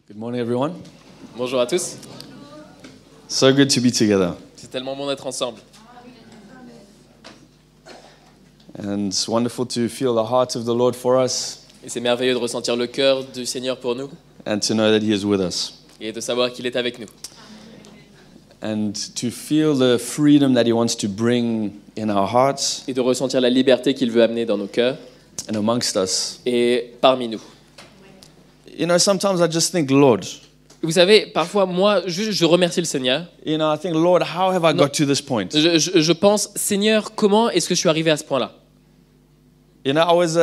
Good morning, everyone. Bonjour à tous. So good to be together. C'est tellement bon d'être ensemble. And it's wonderful to feel the heart of the Lord for us Et c'est merveilleux de ressentir le cœur du Seigneur pour nous and to know that He is with us. et de savoir qu'il est avec nous. And to feel the freedom that He wants to bring in our hearts Et de ressentir la liberté qu'il veut amener dans nos cœurs and amongst us. et parmi nous. You know, sometimes I just think, Lord, Vous savez, parfois, moi, je remercie le Seigneur. I think, Lord, how have I got to this point? Je pense, Seigneur, comment est-ce que je suis arrivé à ce point-là? I was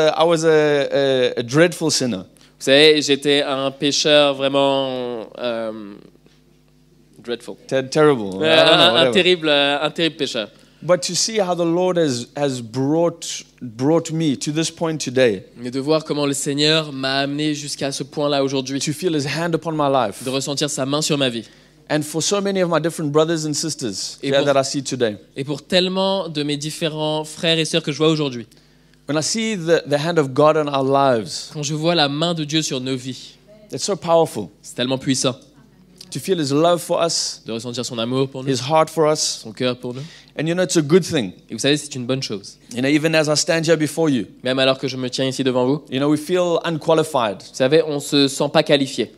a dreadful sinner. Vous savez, j'étais un pécheur vraiment dreadful. Terrible. I don't know, Un whatever. terrible pécheur. But to see how the Lord has brought me to this point today, Mais de voir comment le Seigneur m'a amené jusqu'à ce point-là aujourd'hui, to feel His hand upon my life, de ressentir sa main sur ma vie. and for so many of my different brothers and sisters Et here pour- that I see today. Et pour tellement de mes différents frères et sœurs que je vois aujourd'hui, When I see the hand of God on our lives, quand je vois la main de Dieu sur nos vies, it's so powerful. c'est tellement puissant To feel His love for us, de ressentir son amour pour nous, His heart for us. son cœur pour nous. And it's a good thing. Et vous savez, c'est une bonne chose. Even as I stand here before you, Même alors que je me tiens ici devant vous, we feel unqualified. vous savez, on ne se sent pas qualifié.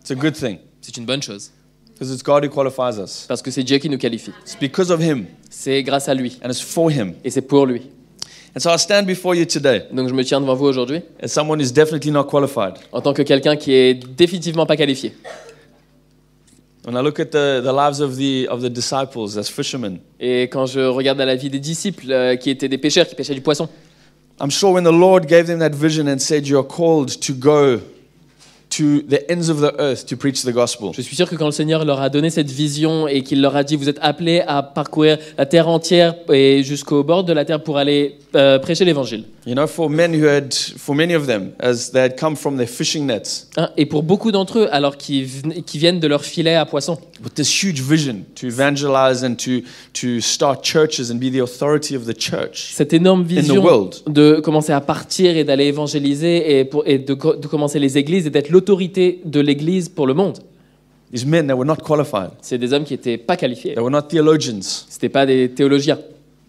It's a good thing C'est une bonne chose, because it's God who qualifies us. parce que c'est Dieu qui nous qualifie. It's because of Him C'est grâce à lui, and it's for Him. et c'est pour lui. And so I stand before you today Donc je me tiens devant vous aujourd'hui as someone who's definitely not qualified. en tant que quelqu'un qui est définitivement pas qualifié. When I look at the lives of the disciples as fishermen, Et quand je regarde à la vie des disciples qui étaient des pêcheurs, qui pêchaient du poisson, I'm sure when the Lord gave them that vision and said, "You're called to go to the ends of the earth to preach the gospel," je suis sûr que quand le Seigneur leur a donné cette vision et qu'il leur a dit « Vous êtes appelés à parcourir la terre entière et jusqu'au bord de la terre pour aller prêcher l'évangile. for many of them, as they had come from their fishing nets, » Et pour beaucoup d'entre eux, alors qui viennent de leur filet à poisson, with this huge vision to evangelize and to start churches and be the authority of the church cette énorme in the vision world. de commencer à partir et d'aller évangéliser et de commencer les églises et d'être l'autorité de l'église pour le monde. These men that were not qualified, C'est des hommes qui n'étaient pas qualifiés. they were not theologians, C'était pas des théologiens.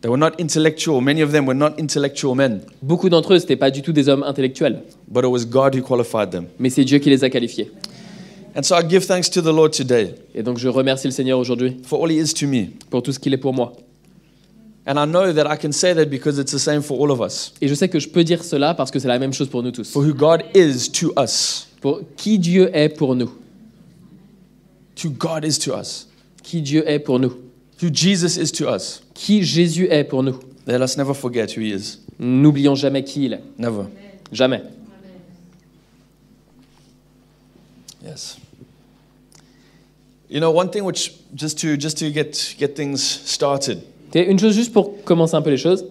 they were not intellectual. Many of them were not intellectual men, Beaucoup d'entre eux, c'était pas du tout des hommes intellectuels. but it was God who qualified them. Mais c'est Dieu qui les a qualifiés. And so I give thanks to the Lord today Et donc je remercie le Seigneur aujourd'hui for all He is to me. pour tout ce qu'il est pour moi. And I know that I can say that because it's the same for all of us. Et je sais que je peux dire cela parce que c'est la même chose pour nous tous. For who God is to us. Pour qui Dieu est pour nous. Who God is to us. Qui Dieu est pour nous. Who Jesus is to us. Qui Jésus est pour nous. Let us never forget who He is. N'oublions jamais qui il est. Never. Jamais. Yes. One thing which just to get things started. Et une chose juste pour commencer un peu les choses.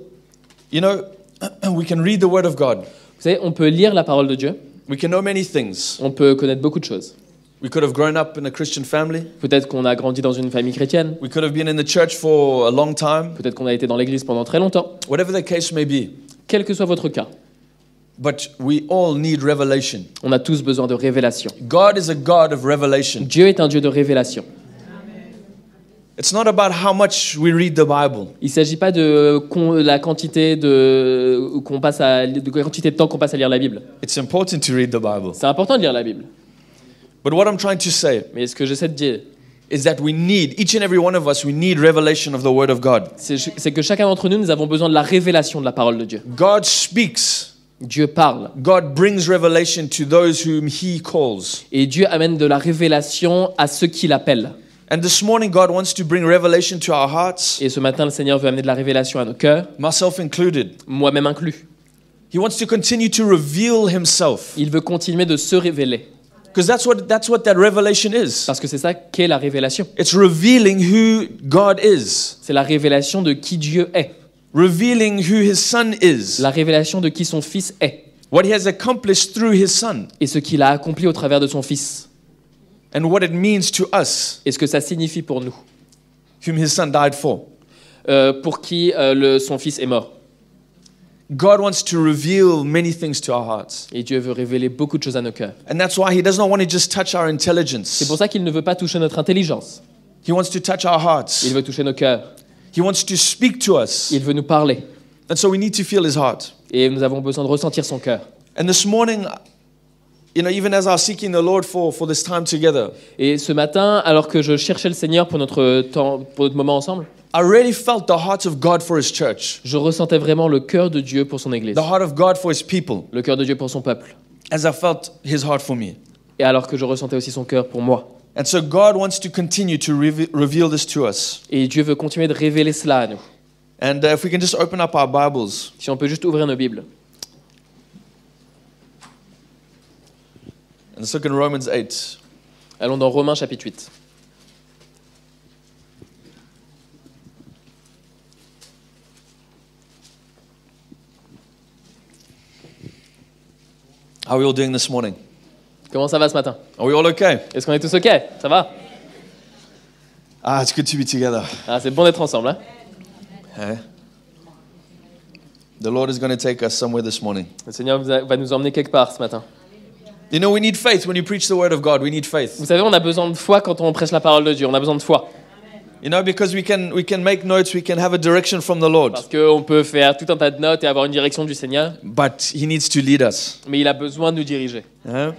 We can read the Word of God. Vous savez, on peut lire la parole de Dieu. We can know many things. On peut connaître beaucoup de choses. We could have grown up in a Christian family. Peut-être qu'on a grandi dans une famille chrétienne. We could have been in the church for a long time. Peut-être qu'on a été dans l'église pendant très longtemps. Whatever the case may be. Quel que soit votre cas, But we all need revelation. on a tous besoin de révélation. God is a God of revelation. Dieu est un Dieu de révélation. It's not about how much we read the Bible. Il ne s'agit pas de la quantité de quantité de temps qu'on passe à lire la Bible. It's important to read the Bible. C'est important de lire la Bible. But what I'm trying to say Mais ce que j'essaie de dire, is that we need, each and every one of us, we need revelation of the Word of God. c'est que chacun d'entre nous, nous avons besoin de la révélation de la parole de Dieu. God speaks. Dieu parle. God brings revelation to those whom He calls. Et Dieu amène de la révélation à ceux qui l'appellent. And this morning, God wants to bring revelation to our hearts, Et ce matin, le Seigneur veut amener de la révélation à nos cœurs, myself included. moi-même inclus. He wants to continue to reveal Himself. Il veut continuer de se révéler. Because that's what that revelation is. Parce que c'est ça qu'est la révélation. It's revealing who God is. C'est la révélation de qui Dieu est. Revealing who His Son is. La révélation de qui son Fils est. What He has accomplished through His Son. Et ce qu'il a accompli au travers de son Fils. And what it means to us, Et ce que ça signifie pour nous. whom His Son died for. Pour qui son Fils est mort. God wants to reveal many things to our hearts. Et Dieu veut révéler beaucoup de choses à nos cœurs. And that's why He does not want to just touch our C'est intelligence. pour ça qu'il ne veut pas toucher notre intelligence. He wants to touch our hearts. Il veut toucher nos cœurs. He wants to speak to us. Il veut nous parler. And so we need to feel His heart. Et nous avons besoin de ressentir son cœur. And this morning, even as I was seeking the Lord for this time together, Et ce matin, alors que je cherchais le Seigneur pour notre temps, pour notre moment ensemble, I really felt the heart of God for His church, je ressentais vraiment le cœur de Dieu pour son Église, the heart of God for His people, le cœur de Dieu pour son peuple. as I felt His heart for me. Et alors que je ressentais aussi son cœur pour moi. And so God wants to continue to reveal this to us. Et Dieu veut continuer de révéler cela à nous. And if we can just open up our Bibles. Si on peut juste ouvrir nos Bibles. And let's look in Romans 8. Allons dans Romains chapitre 8. How are we all doing this morning? Comment ça va ce matin? Are we all okay? Est-ce qu'on est tous OK? Ça va? It's good to be together. Ah, c'est bon d'être ensemble, hein? Hey? The Lord is going to take us somewhere this morning. Le Seigneur va nous emmener quelque part ce matin. You know, we need faith when you preach the word of God. We need faith. Vous savez, on a besoin de foi quand on prêche la parole de Dieu. On a besoin de foi. You know, because we can make notes, we can have a direction from the Lord. Parce qu'on peut faire tout un tas de notes et avoir une direction du Seigneur. But He needs to lead us. Mais il a besoin de nous diriger. Huh?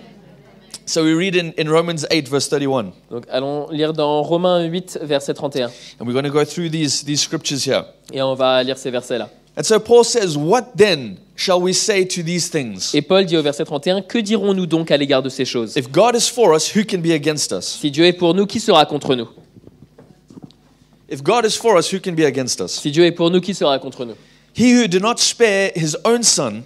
So we read in Romans 8, verse 31. Donc allons lire dans Romains 8, verset 31. And we're going to go through these scriptures here. Et on va lire ces versets-là. And so Paul says, "What then shall we say to these things? Et Paul dit au verset 31, « Que dirons-nous donc à l'égard de ces choses? If God is for us, who can be against us? Si Dieu est pour nous, qui sera contre nous? If God is for us, who can be against us? Si Dieu est pour nous, qui sera contre nous? He who did not spare His own Son,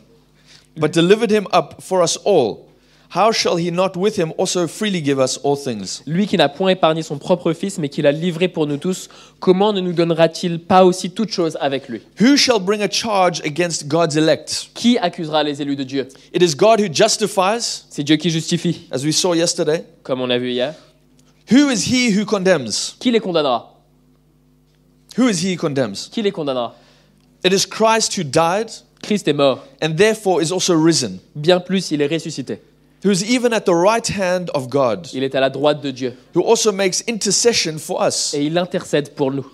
but delivered Him up for us all, how shall He not with Him also freely give us all things? Lui qui n'a point épargné son propre Fils, mais qui l'a livré pour nous tous, comment ne nous donnera-t-il pas aussi toutes choses avec lui? Who shall bring a charge against God's elect? Qui accusera les élus de Dieu? It is God who justifies, C'est Dieu qui justifie, as we saw yesterday. comme on a vu hier. Who is He who condemns? Qui les condamnera? Who is He who condemns? Qui les condamnera? It is Christ who died Christ est mort. and therefore is also risen, Bien plus, il est ressuscité. who is even at the right hand of God, Il est à la droite de Dieu. who also makes intercession for us. Et il intercède pour nous.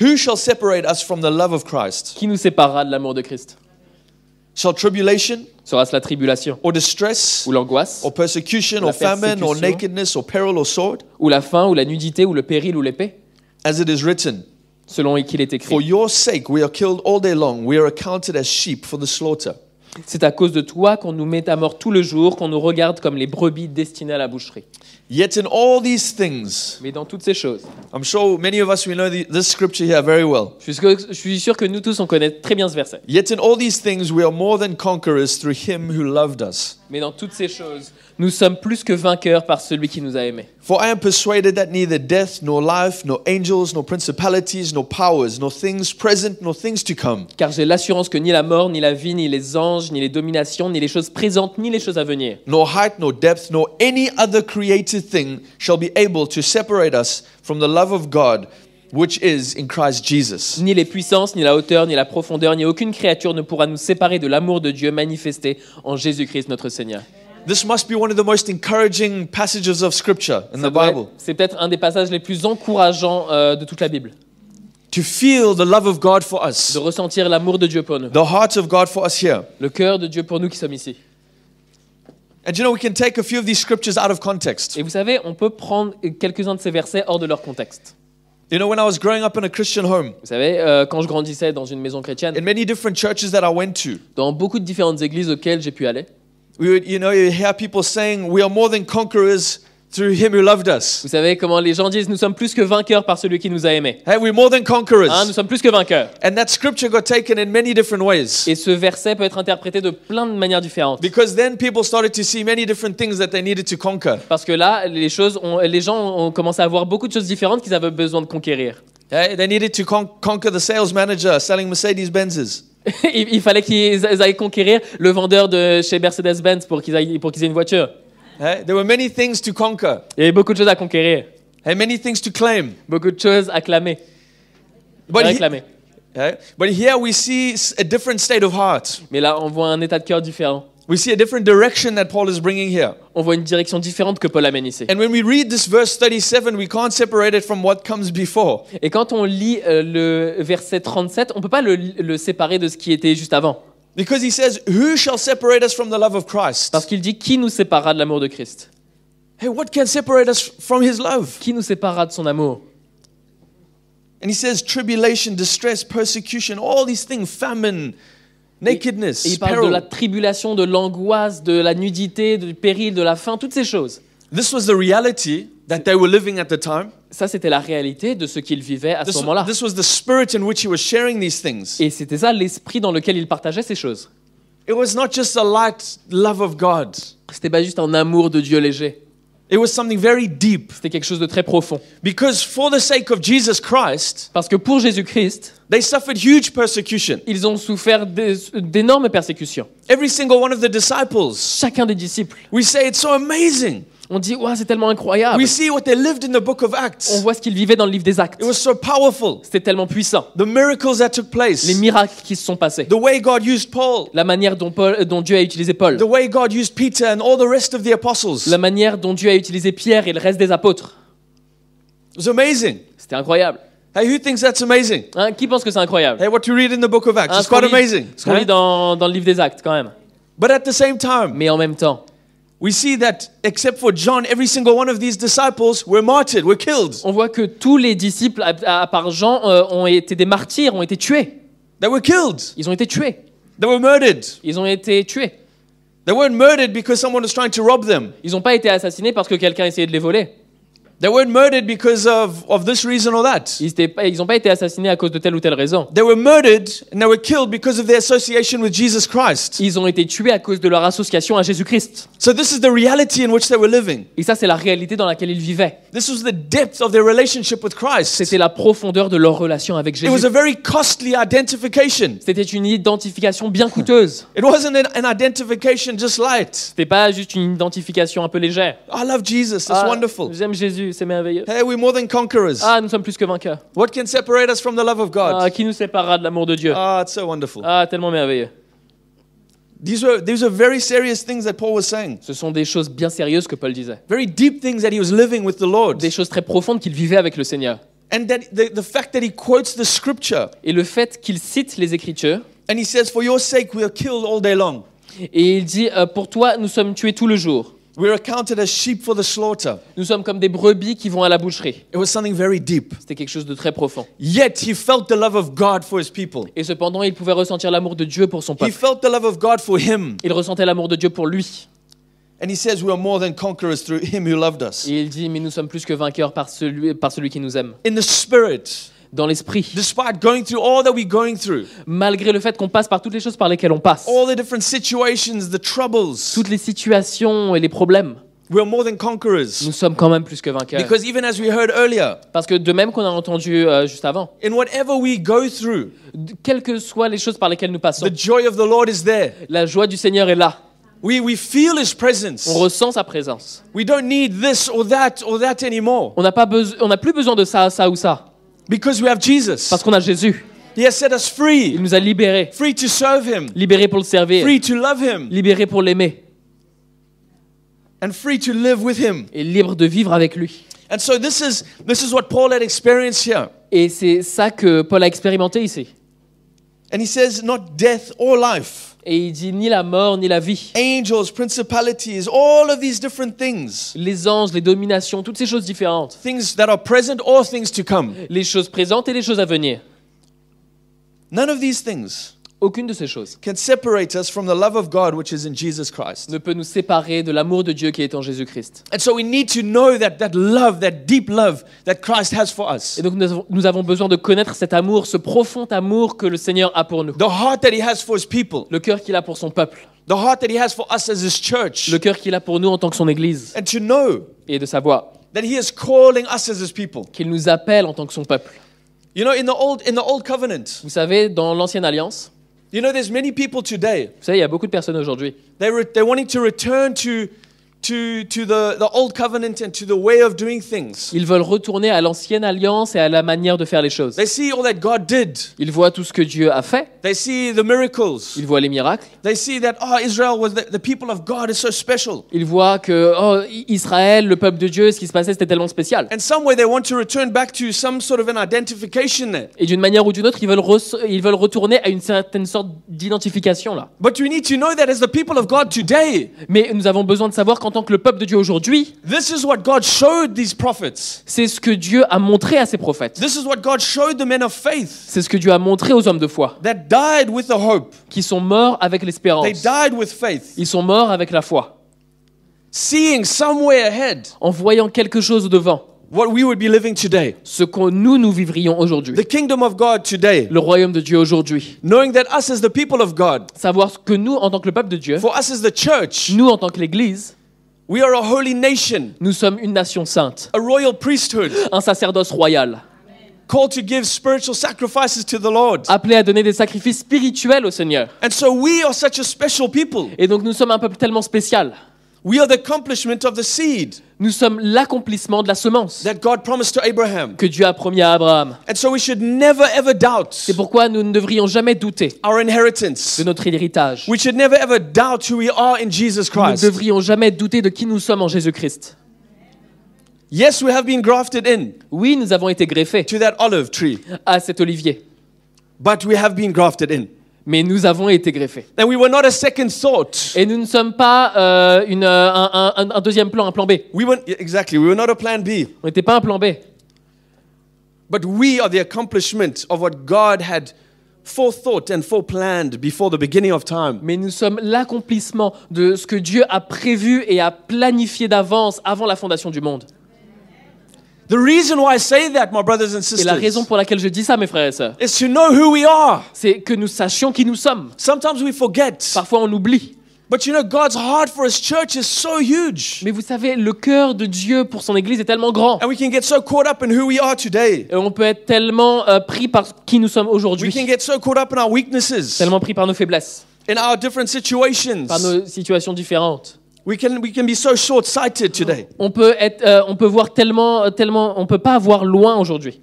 Who shall separate us from the love of Christ? Qui nous séparera de l'amour de Christ? Shall tribulation Sera-ce la tribulation, or distress ou l'angoisse, or persecution La or famine or persécution. nakedness or peril or sword? ou la faim, ou la nudité, ou le péril, ou l'épée? As it is written, Selon qu'il est for écrit. your sake we are killed all day long, we are accounted as sheep for the slaughter. C'est à cause de toi qu'on nous met à mort tout le jour, qu'on nous regarde comme les brebis destinées à la boucherie. Yet in all these things, Mais dans toutes ces choses, I'm sure many of us, we know this scripture here very well. je suis sûr que nous tous, on connaît très bien ce verset. Yet in all these things we are more than conquerors through Him who loved us. Mais dans toutes ces choses, nous sommes plus que vainqueurs par celui qui nous a aimés. For I am persuaded that neither death, nor life, nor angels, nor principalities, nor powers, nor things present, nor things to come, Car j'ai l'assurance que ni la mort, ni la vie, ni les anges, ni les dominations, ni les choses présentes, ni les choses à venir, nor height, nor depth, nor any other created thing shall be able to separate us from the love of God, which is in Christ Jesus. ni les puissances, ni la hauteur, ni la profondeur, ni aucune créature ne pourra nous séparer de l'amour de Dieu manifesté en Jésus-Christ notre Seigneur. This must be one of the most encouraging passages of scripture in Ça the doit Bible. être- C'est peut-être un des passages les plus encourageants de toute la Bible, To feel the love of God for us, de ressentir l'amour de Dieu pour nous, the heart of God for us here. le cœur de Dieu pour nous qui sommes ici. And you know, we can take a few of these scriptures out of context. Et vous savez, on peut prendre quelques-uns de ces versets hors de leur contexte. You know, when I was growing up in a Christian home, Vous savez, quand je grandissais dans une maison chrétienne, in many different churches that I went to, dans beaucoup de différentes églises auxquelles j'ai pu aller, we would, you hear people saying, we are more than conquerors through Him who loved us. vous savez comment les gens disent, nous sommes plus que vainqueurs par celui qui nous a aimés. Hey, we're more than conquerors. Nous sommes plus que vainqueurs. And that scripture got taken in many different ways. Et ce verset peut être interprété de plein de manières différentes. Because then people started to see many different things that they needed to conquer. Parce que là, les gens ont commencé à voir beaucoup de choses différentes qu'ils avaient besoin de conquérir. Hey, they needed to conquer the sales manager selling Mercedes Benzes. Il fallait qu'ils aillent conquérir le vendeur de chez Mercedes-Benz pour qu'ils aient une voiture. Hey, there were many things to conquer. Il y avait beaucoup de choses à conquérir, Hey, many things to claim. beaucoup de choses à clamer, à But, réclamer. Okay? But here we see a different state of heart. Mais là, on voit un état de cœur différent. We see a different direction that Paul is bringing here. On voit une direction différente que Paul amène ici. And when we read this verse 37, we can't separate it from what comes before. Et quand on lit le verset 37, on ne peut pas le séparer de ce qui était juste avant. Because he says, who shall separate us from the love of Christ? Parce qu'il dit, qui nous séparera de l'amour de Christ? Hey, what can separate us from his love? Qui nous séparera de son amour? And he says, tribulation, distress, persecution, all these things, famine, nakedness, Et il parle de la peril. tribulation, de l'angoisse, de la nudité, du péril, de la faim, toutes ces choses. This was the reality that they were living at the time. Ça, c'était la réalité de ce qu'il vivait à ce moment-là. This was the spirit in which he was sharing these things. Et c'était ça l'esprit dans lequel il partageait ces choses. It was not just a light love of God. C'était pas juste un amour de Dieu léger. It was something very deep. C'était quelque chose de très profond. Because for the sake of Jesus Christ, Parce que pour Jésus-Christ, they suffered huge persecution. ils ont souffert d'énormes persécutions. Every single one of the disciples. Chacun des disciples. We say it's so amazing. On dit, ouais, c'est tellement incroyable. We see what they lived in the book of On Acts. voit ce qu'ils vivaient dans le livre des Actes. It was so powerful. C'était tellement puissant. The miracles that took Les place. miracles qui se sont passés. The way God used Paul. La manière dont Dieu a utilisé Paul. The way God used Peter and all the rest of the apostles. La manière dont Dieu a utilisé Pierre et le reste des apôtres. It was amazing. C'était incroyable. Hey, who thinks that's amazing? Hein, qui pense que c'est incroyable? Hey, what you read in the book of Acts, Hein, it's quite amazing. ce qu'on lit dans le livre des Actes quand même. But at the same time, Mais en même temps, we see that except for John, every single one of these disciples were martyred, were killed. on voit que tous les disciples, à part Jean, ont été des martyrs, ont été tués. They were killed. Ils ont été tués. They were murdered. Ils ont été tués. They weren't murdered because someone was trying to rob them. Ils n'ont pas été assassinés parce que quelqu'un essayait de les voler. They weren't murdered because of this reason or that. Ils n'ont pas été assassinés à cause de telle ou telle raison. They were murdered and they were killed because of their association with Jesus Christ. Ils ont été tués à cause de leur association à Jésus-Christ. So this is the reality in which they were living. Et ça, c'est la réalité dans laquelle ils vivaient. This was the depth of their relationship with Christ. C'était la profondeur de leur relation avec It was Jésus. a very costly identification. C'était une identification bien coûteuse. It wasn't an identification just light. C'était pas juste une identification un peu légère. I love Jesus. It's Ah, wonderful. j'aime Jésus, c'est merveilleux. Hey, we're more than conquerors. Ah, nous sommes plus que vainqueurs. What can separate us from the love of God? Ah, qui nous séparera de l'amour de Dieu? Ah, it's so wonderful. Ah, tellement merveilleux. These were very serious things that Paul was saying. Ce sont des choses bien sérieuses que Paul disait. Very deep things that he was living with the Lord. Des choses très profondes qu'il vivait avec le Seigneur. And that the fact that he quotes the scripture Et le fait qu'il cite les Écritures, and he says, for your sake we are killed all day long. et il dit, pour toi, nous sommes tués tout le jour. We're accounted as sheep for the slaughter. Nous sommes comme des brebis qui vont à la boucherie. It was something very deep. C'était quelque chose de très profond. Yet he felt the love of God for his people. Et cependant, il pouvait ressentir l'amour de Dieu pour son He peuple. felt the love of God for him. Il ressentait l'amour de Dieu pour lui. And he says we are more than conquerors through him who loved us. Et il dit, mais nous sommes plus que vainqueurs par celui qui nous aime. In the spirit, Dans l'esprit, despite going through all that we're going through, malgré le fait qu'on passe par toutes les choses par lesquelles on passe, all the different situations, the troubles, toutes les situations et les problèmes, we are more than conquerors. nous sommes quand même plus que vainqueurs. Because even as we heard earlier, Parce que de même qu'on a entendu juste avant, in whatever we go through, quelles que soient les choses par lesquelles nous passons, the joy of the Lord is there. la joie du Seigneur est là. We feel his presence. On ressent sa présence. We don't need this or that anymore. On n'a plus besoin de ça, ça ou ça. Because we have Jesus. Parce qu'on a Jésus. He has set us Il free. nous a libérés. Free to serve him. Libérés pour le servir. Free to love him. Libérés pour l'aimer. And free to live with him. Et libres de vivre avec lui. And so this is what Paul had experienced here. Et c'est ça que Paul a expérimenté ici. And he says not death or life. Et il dit ni la mort ni la vie. Angels, principalities, all of these different things. Les anges, les dominations, toutes ces choses différentes. Things that are present or things to come. Les choses présentes et les choses à venir. None of these things Aucune de ces choses can separate us from the love of God which is in Jesus Christ. ne peut nous séparer de l'amour de Dieu qui est en Jésus-Christ. And so we need to know that love, that deep love that Christ has for us. Et donc nous avons besoin de connaître cet amour, ce profond amour que le Seigneur a pour nous. The heart that he has for his people. Le cœur qu'il a pour son peuple. The heart that he has for us as his church. Le cœur qu'il a pour nous en tant que son Église. And to know Et de savoir that he is calling us as his people. qu'il nous appelle en tant que son peuple. You know, in the old covenant, Vous savez, dans l'Ancienne Alliance, you know, there's many people today. vous savez, il y a beaucoup de personnes aujourd'hui They're wanting to return to to the old covenant and to the way of doing things. Ils veulent retourner à l'ancienne alliance et à la manière de faire les choses. They see all that God did. Ils voient tout ce que Dieu a fait. They see the miracles. Ils voient les miracles. They see that, Israel was the people of God is so special. Ils voient que Israël, le peuple de Dieu, ce qui se passait, c'était tellement spécial. And some way they want to return back to some sort of an identification there. Et d'une manière ou d'une autre, ils veulent retourner à une certaine sorte d'identification là. But we need to know that as the people of God today, Mais nous avons besoin de savoir qu'en tant que le peuple de Dieu aujourd'hui, this is what God showed these prophets. c'est ce que Dieu a montré à ses prophètes. This is what God showed the men of faith C'est ce que Dieu a montré aux hommes de foi, that died with the hope. qui sont morts avec They l'espérance. died with faith, Ils sont morts avec la foi, seeing somewhere ahead en voyant quelque chose devant, what we would be living today. ce que nous vivrions aujourd'hui. The kingdom of God today. Le royaume de Dieu aujourd'hui. Knowing that us as the people of God, Savoir que nous, en tant que le peuple de Dieu, for us as the church, nous, en tant que l'Église, we are a holy nation, nous sommes une nation sainte, a royal priesthood, un sacerdoce royal, called to give spiritual sacrifices to the Lord. appelé à donner des sacrifices spirituels au Seigneur. And so we are such a special people. Et donc nous sommes un peuple tellement spécial. We are the accomplishment of the seed Nous sommes l'accomplissement de la semence that God promised to Abraham. que Dieu a promis à Abraham. And so we should never ever doubt C'est pourquoi nous ne devrions jamais douter our inheritance. de notre héritage. We should never ever doubt who we are in Jesus Nous ne Christ. devrions jamais douter de qui nous sommes en Jésus-Christ. Yes, we have been grafted in Oui, nous avons été greffés to that olive tree, à cet olivier, but we have been grafted in. mais nous avons été greffés. And we were not a second thought. Et nous ne sommes pas un deuxième plan, un plan B. We were not a plan B. On n'était pas un plan B. But we are the accomplishment of what God had forethought and foreplanned before the beginning of time. Mais nous sommes l'accomplissement de ce que Dieu a prévu et a planifié d'avance avant la fondation du monde. The reason why I say that, my brothers and Et la raison sisters, pour laquelle je dis ça, mes frères et sœurs, is to know who we are. c'est que nous sachions qui nous sommes. Sometimes we forget. Parfois, on oublie. But you know, God's heart for His church is so huge. Mais vous savez, le cœur de Dieu pour son Église est tellement grand. And we can get so caught up in who we are today. Et on peut être tellement pris par qui nous sommes We aujourd'hui, can get so caught up in our weaknesses, tellement pris par nos faiblesses, in our different situations. par nos situations différentes. We can be so short-sighted today. On peut voir tellement, on peut pas voir loin aujourd'hui.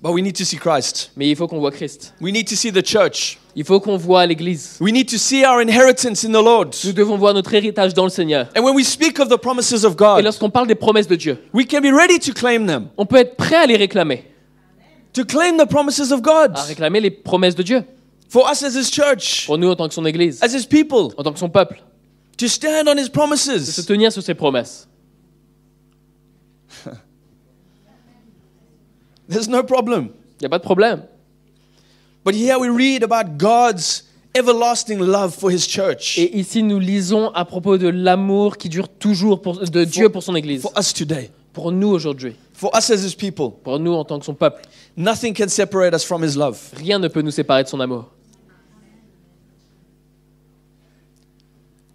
But we need to see Christ. Mais il faut qu'on voit Christ. We need to see the church. Il faut qu'on voit l'Église. We need to see our inheritance in the Lord. Nous devons voir notre héritage dans le Seigneur. And when we speak of the promises of Et God, lorsqu'on parle des promesses de Dieu, we can be ready to claim them. on peut être prêt à les réclamer, To claim the promises of God. à réclamer les promesses de Dieu. For us as His church, Pour nous en tant que son Église, as His people, en tant que son peuple, to stand on His de se promises. tenir sur ses promesses. There's no problem. Il n'y a pas de problème. But here we read about God's everlasting love for His church. Et ici, nous lisons à propos de l'amour qui dure toujours de Dieu pour son Église. For us today. Pour nous aujourd'hui. For us as His people. Pour nous en tant que son peuple. Nothing can separate us from His love. Rien ne peut nous séparer de son amour.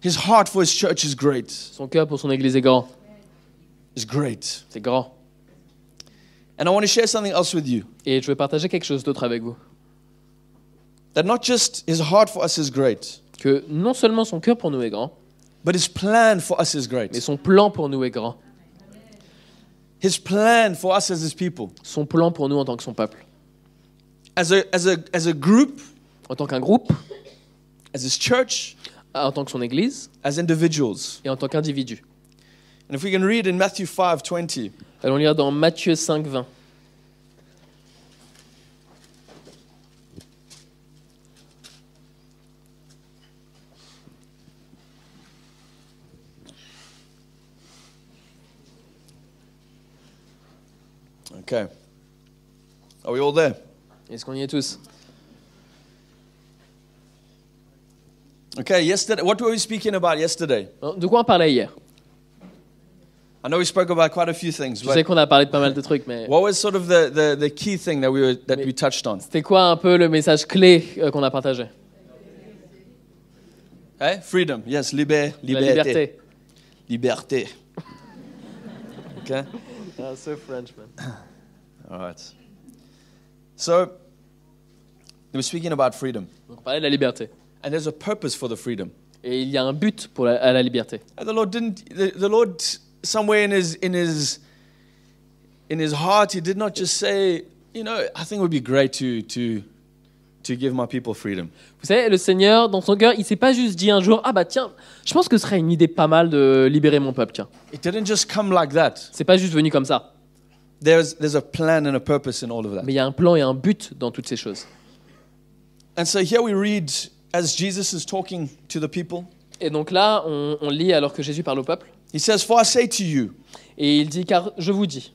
His heart for His church is great. Son cœur pour son Église est grand. Is great. C'est grand. And I want to share something else with you. Et je vais partager quelque chose d'autre avec vous. That not just His heart for us is great, Que non seulement son cœur pour nous est grand, but His plan for us is mais great. son plan pour nous est grand. His plan for us as His people. Son plan pour nous en tant que son peuple. As a group, En tant qu'un groupe, as His church, en tant que son Église, as individuals. et en tant qu'individu. And if we can read in Matthew 5:20. Allons lire dans Matthieu 5, 20. Okay. Are we all there? Est-ce qu'on y est tous? Okay, yesterday, what were we speaking about yesterday? De quoi on parlait hier? I know we spoke about quite a few things, Je sais but qu'on a parlé de pas mal de trucs, mais what was sort of the key thing that we touched on? c'était quoi un peu le message clé qu'on a partagé? Hey? Freedom. Yes, La liberté. Liberté. Okay? Ah, so French, man. All right. So, we were speaking about freedom. Donc on parlait de la liberté. And there's a purpose for the freedom. Et il y a un but à la liberté. And the Lord somewhere in his heart, he did not just say, you know, I think it would be great to give my people freedom. Vous savez, le Seigneur, dans son cœur, il s'est pas juste dit un jour, ah bah tiens, je pense que ce serait une idée pas mal de libérer mon peuple, tiens. It didn't just come like that. C'est pas juste venu comme ça. There's a plan and a purpose in all of that. Mais il y a un plan et un but dans toutes ces choses. And so here we read, as Jesus is talking to the people, Et donc là, on lit alors que Jésus parle au peuple. he says, "For I say to you, Et il dit, car je vous dis,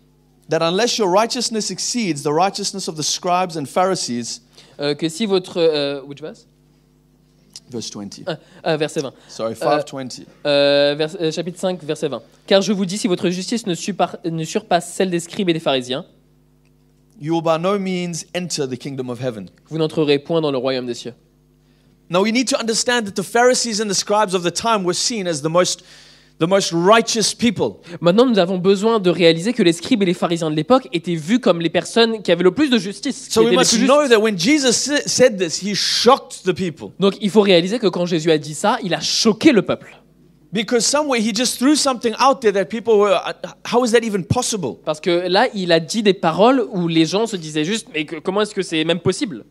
that unless your righteousness exceeds the righteousness of the scribes and Pharisees," que si votre... which verse? verse 20. Verset 20. Sorry, 5:20. Chapitre 5, verset 20. Car je vous dis, si votre justice ne surpasse celle des scribes et des pharisiens, You will by no means enter the kingdom of heaven. vous n'entrerez point dans le royaume des cieux. Now we need to understand that the Pharisees and the scribes of the time were seen as the most righteous people. Maintenant, nous avons besoin de réaliser que les scribes et les pharisiens de l'époque étaient vus comme les personnes qui avaient le plus de justice. So we must know that when Jesus said this, he shocked the people. Donc il faut réaliser que quand Jésus a dit ça, il a choqué le peuple. Because somewhere he just threw something out there that people were, how is that even possible? Parce que là, il a dit des paroles où les gens se disaient juste, mais comment est-ce que c'est même possible?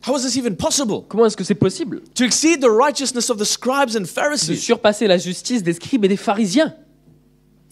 How is this even possible? Comment est-ce que c'est possible To exceed the righteousness of the scribes and de Pharisees. surpasser la justice des scribes et des pharisiens?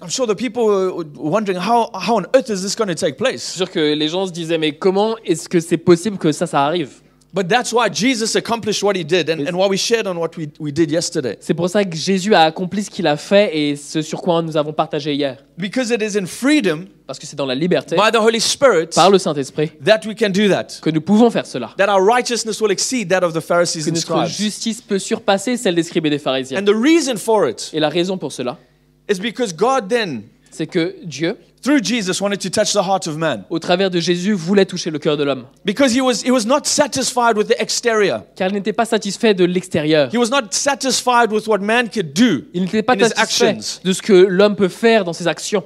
I'm sure the people were wondering how on earth is this going to take Je place? suis sûr que les gens se disaient, mais comment est-ce que c'est possible que ça arrive? But that's why Jesus accomplished what he did and why we shared on what we did yesterday. C'est pour ça que Jésus a accompli ce qu'il a fait et ce sur quoi nous avons partagé hier. Because it is in freedom Parce que c'est dans la liberté, by the Holy Spirit par le Saint-Esprit, that we can do that. que nous pouvons faire cela. That our righteousness will exceed that of the Pharisees Que and notre scribes. justice peut surpasser celle des scribes et des pharisiens. And the reason for it Et la raison pour cela, is because God then, c'est que Dieu, through Jesus, wanted to touch the heart of man. au travers de Jésus, voulait toucher le cœur de l'homme. Because he was not satisfied with the exterior. Car il n'était pas satisfait de l'extérieur. He was not satisfied with what man could do Il n'était pas in his satisfait actions. de ce que l'homme peut faire dans ses actions.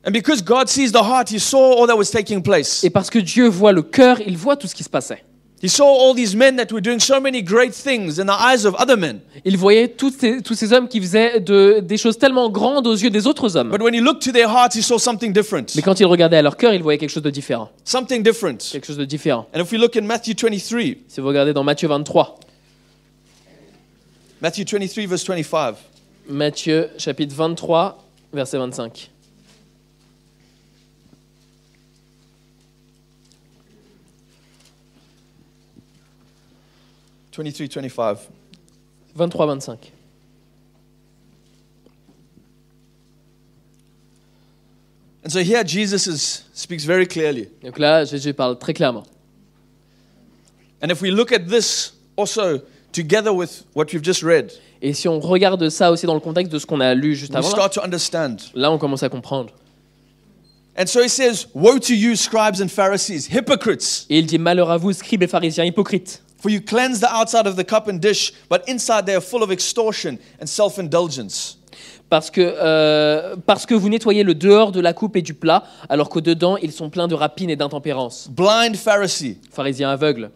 And because God sees the heart, he saw all that was taking place. Et parce que Dieu voit le cœur, il voit tout ce qui se passait. He saw all these men that were doing so many great things in the eyes of other men. Il voyait tous ces hommes qui faisaient des choses tellement grandes aux yeux des autres hommes. But when he looked to their hearts, he saw something different. Mais quand il regardait à leur cœur, il voyait quelque chose de différent. Something different. Quelque chose de différent. And if we look in Matthew 23, Si vous regardez dans Matthieu 23, Matthew 23 verse 25. Matthieu chapitre 23, verset 25. « 23-25. 23-25. And so here Jesus speaks very clearly. Donc là, Jésus parle très clairement. And if we look at this also together with what we've just read, Et si on regarde ça aussi dans le contexte de ce qu'on a lu juste we avant, start to understand. là on commence à comprendre. And so he says, "Woe to you, scribes and Pharisees, hypocrites! Et il dit, malheur à vous, scribes et pharisiens hypocrites. For you cleanse the outside of the cup and dish, but inside they are full of extortion and self-indulgence." Parce que vous nettoyez le dehors de la coupe et du plat, alors qu'au dedans, ils sont pleins de rapine et d'intempérance. Blind Pharisee, Pharisiens aveugles.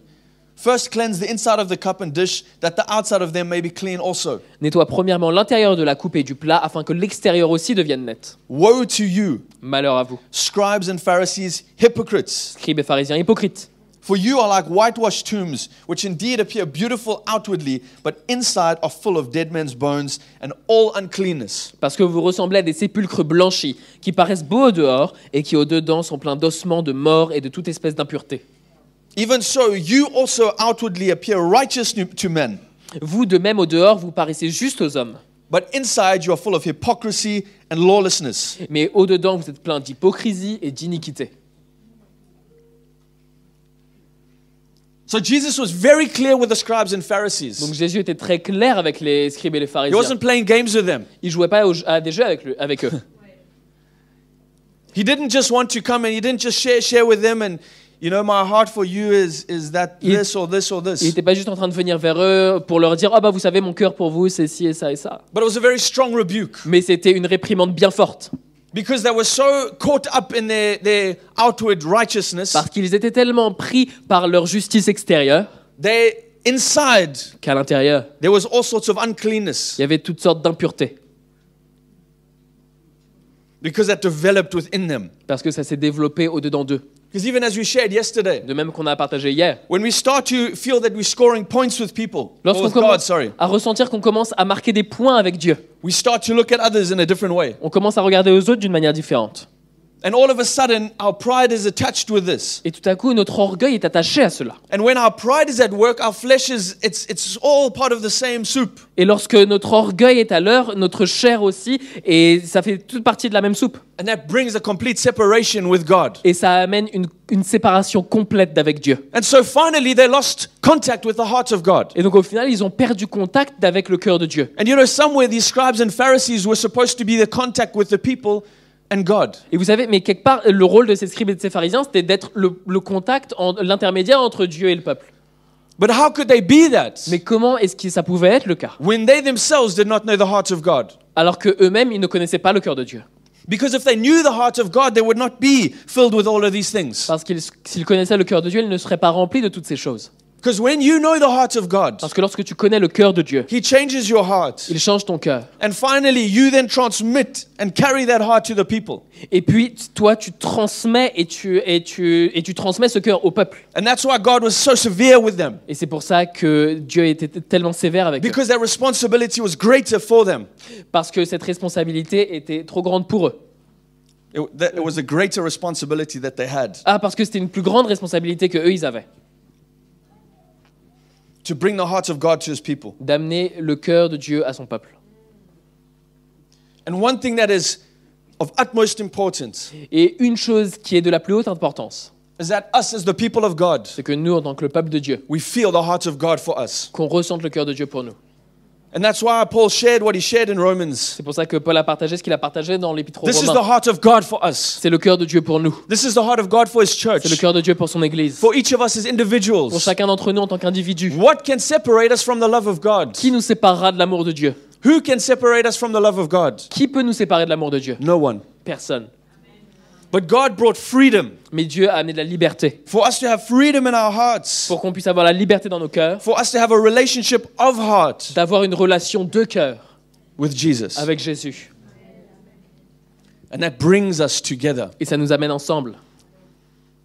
first cleanse the inside of the cup and dish, that the outside of them may be clean also. Nettoie premièrement l'intérieur de la coupe et du plat, afin que l'extérieur aussi devienne net. Woe to you, Malheur à vous, scribes and Pharisees, hypocrites! scribes et pharisiens hypocrites. For you are like whitewashed tombs, which indeed appear beautiful outwardly, but inside are full of dead men's bones and all uncleanness. Parce que vous ressemblez à des sépulcres blanchis, qui paraissent beaux au dehors, et qui au dedans sont pleins d'ossements, de morts et de toute espèce d'impureté. Even so, you also outwardly appear righteous to men, Vous, de même au dehors, vous paraissez juste aux hommes. but inside you are full of hypocrisy and lawlessness. Mais au dedans, vous êtes pleins d'hypocrisie et d'iniquité. So Jesus was very clear with the scribes and Donc Pharisees. Jésus était très clair avec les scribes et les He pharisiens. wasn't playing games with them. Il jouait pas à des jeux avec eux. He didn't just want to come and he didn't just share with them and, you know, my heart for you is that this or this or Il this. n'était pas juste en train de venir vers eux pour leur dire « Ah bah vous savez, mon cœur pour vous, c'est ci et ça et ça. But it was a very strong rebuke » Mais c'était une réprimande bien forte. because they were so caught up in their outward righteousness. Parce qu'ils étaient tellement pris par leur justice extérieure, They inside, qu'à l'intérieur, there was all sorts of uncleanness il y avait toutes sortes d'impuretés, because that developed within them. parce que ça s'est développé au-dedans d'eux. Because even as we shared yesterday, De même qu'on a partagé hier. when we start to feel that we're scoring points with people, or Lorsqu'on with God, commence sorry, à ressentir qu'on commence à marquer des points avec Dieu, we start to look at others in a different way. on commence à regarder aux autres d'une manière différente. And all of a sudden, our pride is attached with this. Et tout à coup, notre orgueil est attaché à cela. And when our pride is at work, our flesh is, it's all part of the same soup. Et lorsque notre orgueil est à l'heure, notre chair aussi, et ça fait toute partie de la même soupe. And that brings a complete separation with God. Et ça amène une séparation complète d'avec Dieu. And so finally, they lost contact with the heart of God. Et donc au final, ils ont perdu contact avec le cœur de Dieu. And you know, somewhere these scribes and Pharisees were supposed to be the contact with the people and God. Et vous savez, mais quelque part, le rôle de ces scribes et de ces pharisiens, c'était d'être le contact, l'intermédiaire entre Dieu et le peuple. But how could they be that Mais comment est-ce que ça pouvait être le cas? when they themselves did not know the heart of God? Alors qu'eux-mêmes, ils ne connaissaient pas le cœur de Dieu. Because if they knew the heart of God, they would not be filled with all of these things. Parce qu'ils s'ils connaissaient le cœur de Dieu, ils ne seraient pas remplis de toutes ces choses. Because when you know the heart of God, Parce que lorsque tu connais le cœur de Dieu, He changes your heart. il change ton cœur. And finally, you then transmit and carry that heart to the people. Et puis, toi, tu transmets et tu transmets ce cœur au peuple. And that's why God was so severe with them. Et c'est pour ça que Dieu était tellement sévère avec eux. Because their responsibility was greater for them. Parce que cette responsabilité était trop grande pour eux. It was a greater responsibility that they had Ah, parce que c'était une plus grande responsabilité que eux ils avaient. to bring the heart of God to His people. D'amener le cœur de Dieu à son peuple. And one thing that is of utmost importance Et une chose qui est de la plus haute importance, is that us as the people of God, c'est que nous, en tant que le peuple de Dieu, we feel the heart of God for us. qu'on ressente le cœur de Dieu pour nous. And that's why Paul shared what he shared in Romans. C'est pour ça que Paul a partagé ce qu'il a partagé dans l'Épître aux This is the Romains. heart of God for us. C'est le cœur de Dieu pour nous. This is the heart of God for His C'est le church. cœur de Dieu pour son Église. For each of us as Pour individuals. chacun d'entre nous en tant qu'individu. What can separate us from the love of God? Qui nous séparera de l'amour de Dieu? Who can separate us from the love of God? Qui peut nous séparer de l'amour de Dieu? No one. Personne. But God brought freedom Mais Dieu a amené de la liberté. for us to have freedom in our hearts, Pour qu'on puisse avoir la liberté dans nos cœurs. for us to have a relationship of heart D'avoir une relation de cœur with Jesus. avec Jésus. And that brings us together. Et ça nous amène ensemble.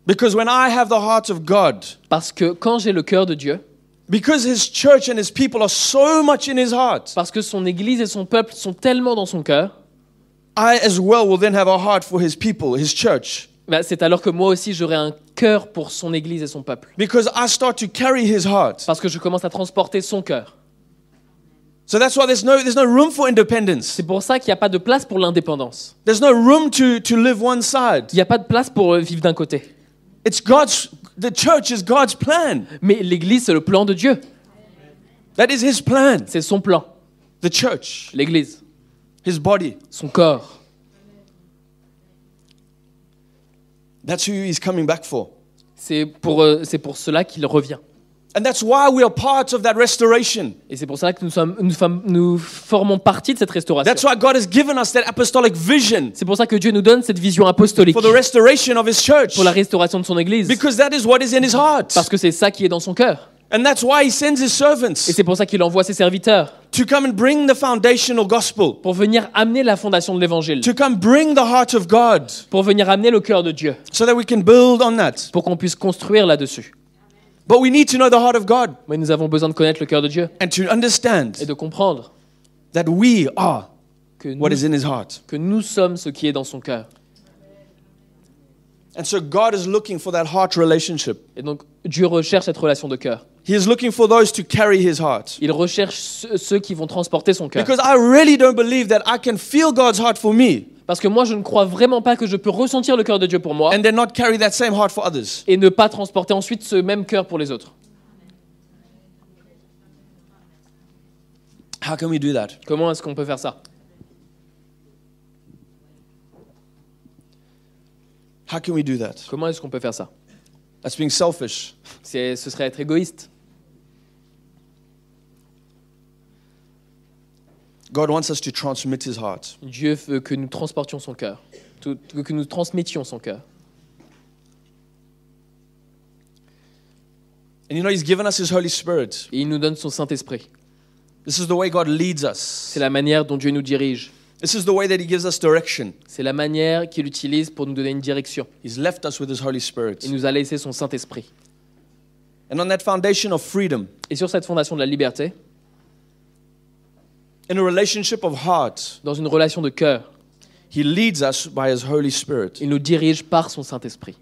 Because when I have the heart of God, Parce que quand j'ai le cœur de Dieu, because His church and His people are so much in His heart, parce que son Église et son peuple sont tellement dans son cœur, I as well will then have a heart for His people, His church. c'est alors que moi aussi j'aurai un cœur pour son Église et son peuple. Because I start to carry His heart. Parce que je commence à transporter son cœur. So that's why there's no room for independence. C'est pour ça qu'il n'y a pas de place pour l'indépendance. There's no room to live one side. Il n'y a pas de place pour vivre d'un côté. The church is God's plan. Mais l'Église, c'est le plan de Dieu. That is His plan. C'est son plan. The church, L'Église, His body. son corps. That's who He's coming back for. C'est pour cela qu'il revient. And that's why we are part of that restoration. Et c'est pour ça que nous formons partie de cette restauration. That's why God has given us that apostolic vision C'est pour ça que Dieu nous donne cette vision apostolique for the restoration of His church. pour la restauration de son Église. Because that is what is in His heart. Parce que c'est ça qui est dans son cœur. And that's why He sends His Et servants c'est pour ça qu'il envoie ses serviteurs to come and bring the foundational gospel, pour venir amener la fondation de l'Évangile, to come bring the heart of God, pour venir amener le cœur de Dieu, so that we can build on that. pour qu'on puisse construire là-dessus. But we need to know the heart of God Mais nous avons besoin de connaître le cœur de Dieu and to understand et de comprendre that we are que what is nous, in His heart. que nous sommes ce qui est dans son cœur. And so God is looking for that heart relationship. Et donc Dieu recherche cette relation de cœur. He is looking for those to carry His heart. Il recherche ceux qui vont transporter son cœur. Because I really don't believe that I can feel God's heart for me Parce que moi, je ne crois vraiment pas que je peux ressentir le cœur de Dieu pour moi and then not carry that same heart for others. et ne pas transporter ensuite ce même cœur pour les autres. How can we do that? Comment est-ce qu'on peut faire ça? How can we do that? Comment est-ce qu'on peut faire ça? That's being selfish. Ce serait être égoïste. God wants us to transmit His heart. Dieu veut que nous transportions son cœur, que nous transmettions son cœur. And you know, He's given us His Holy Spirit. Et il nous donne son Saint-Esprit. This is the way God leads us. C'est la manière dont Dieu nous dirige. This is the way that He gives us direction. C'est la manière qu'il utilise pour nous donner une direction. He's left us with His Holy Spirit. Il nous a laissé son Saint-Esprit. And on that foundation of freedom, Et sur cette fondation de la liberté, in a relationship of heart, dans une relation de cœur, He leads us by His Holy Spirit. il nous dirige par son Saint-Esprit.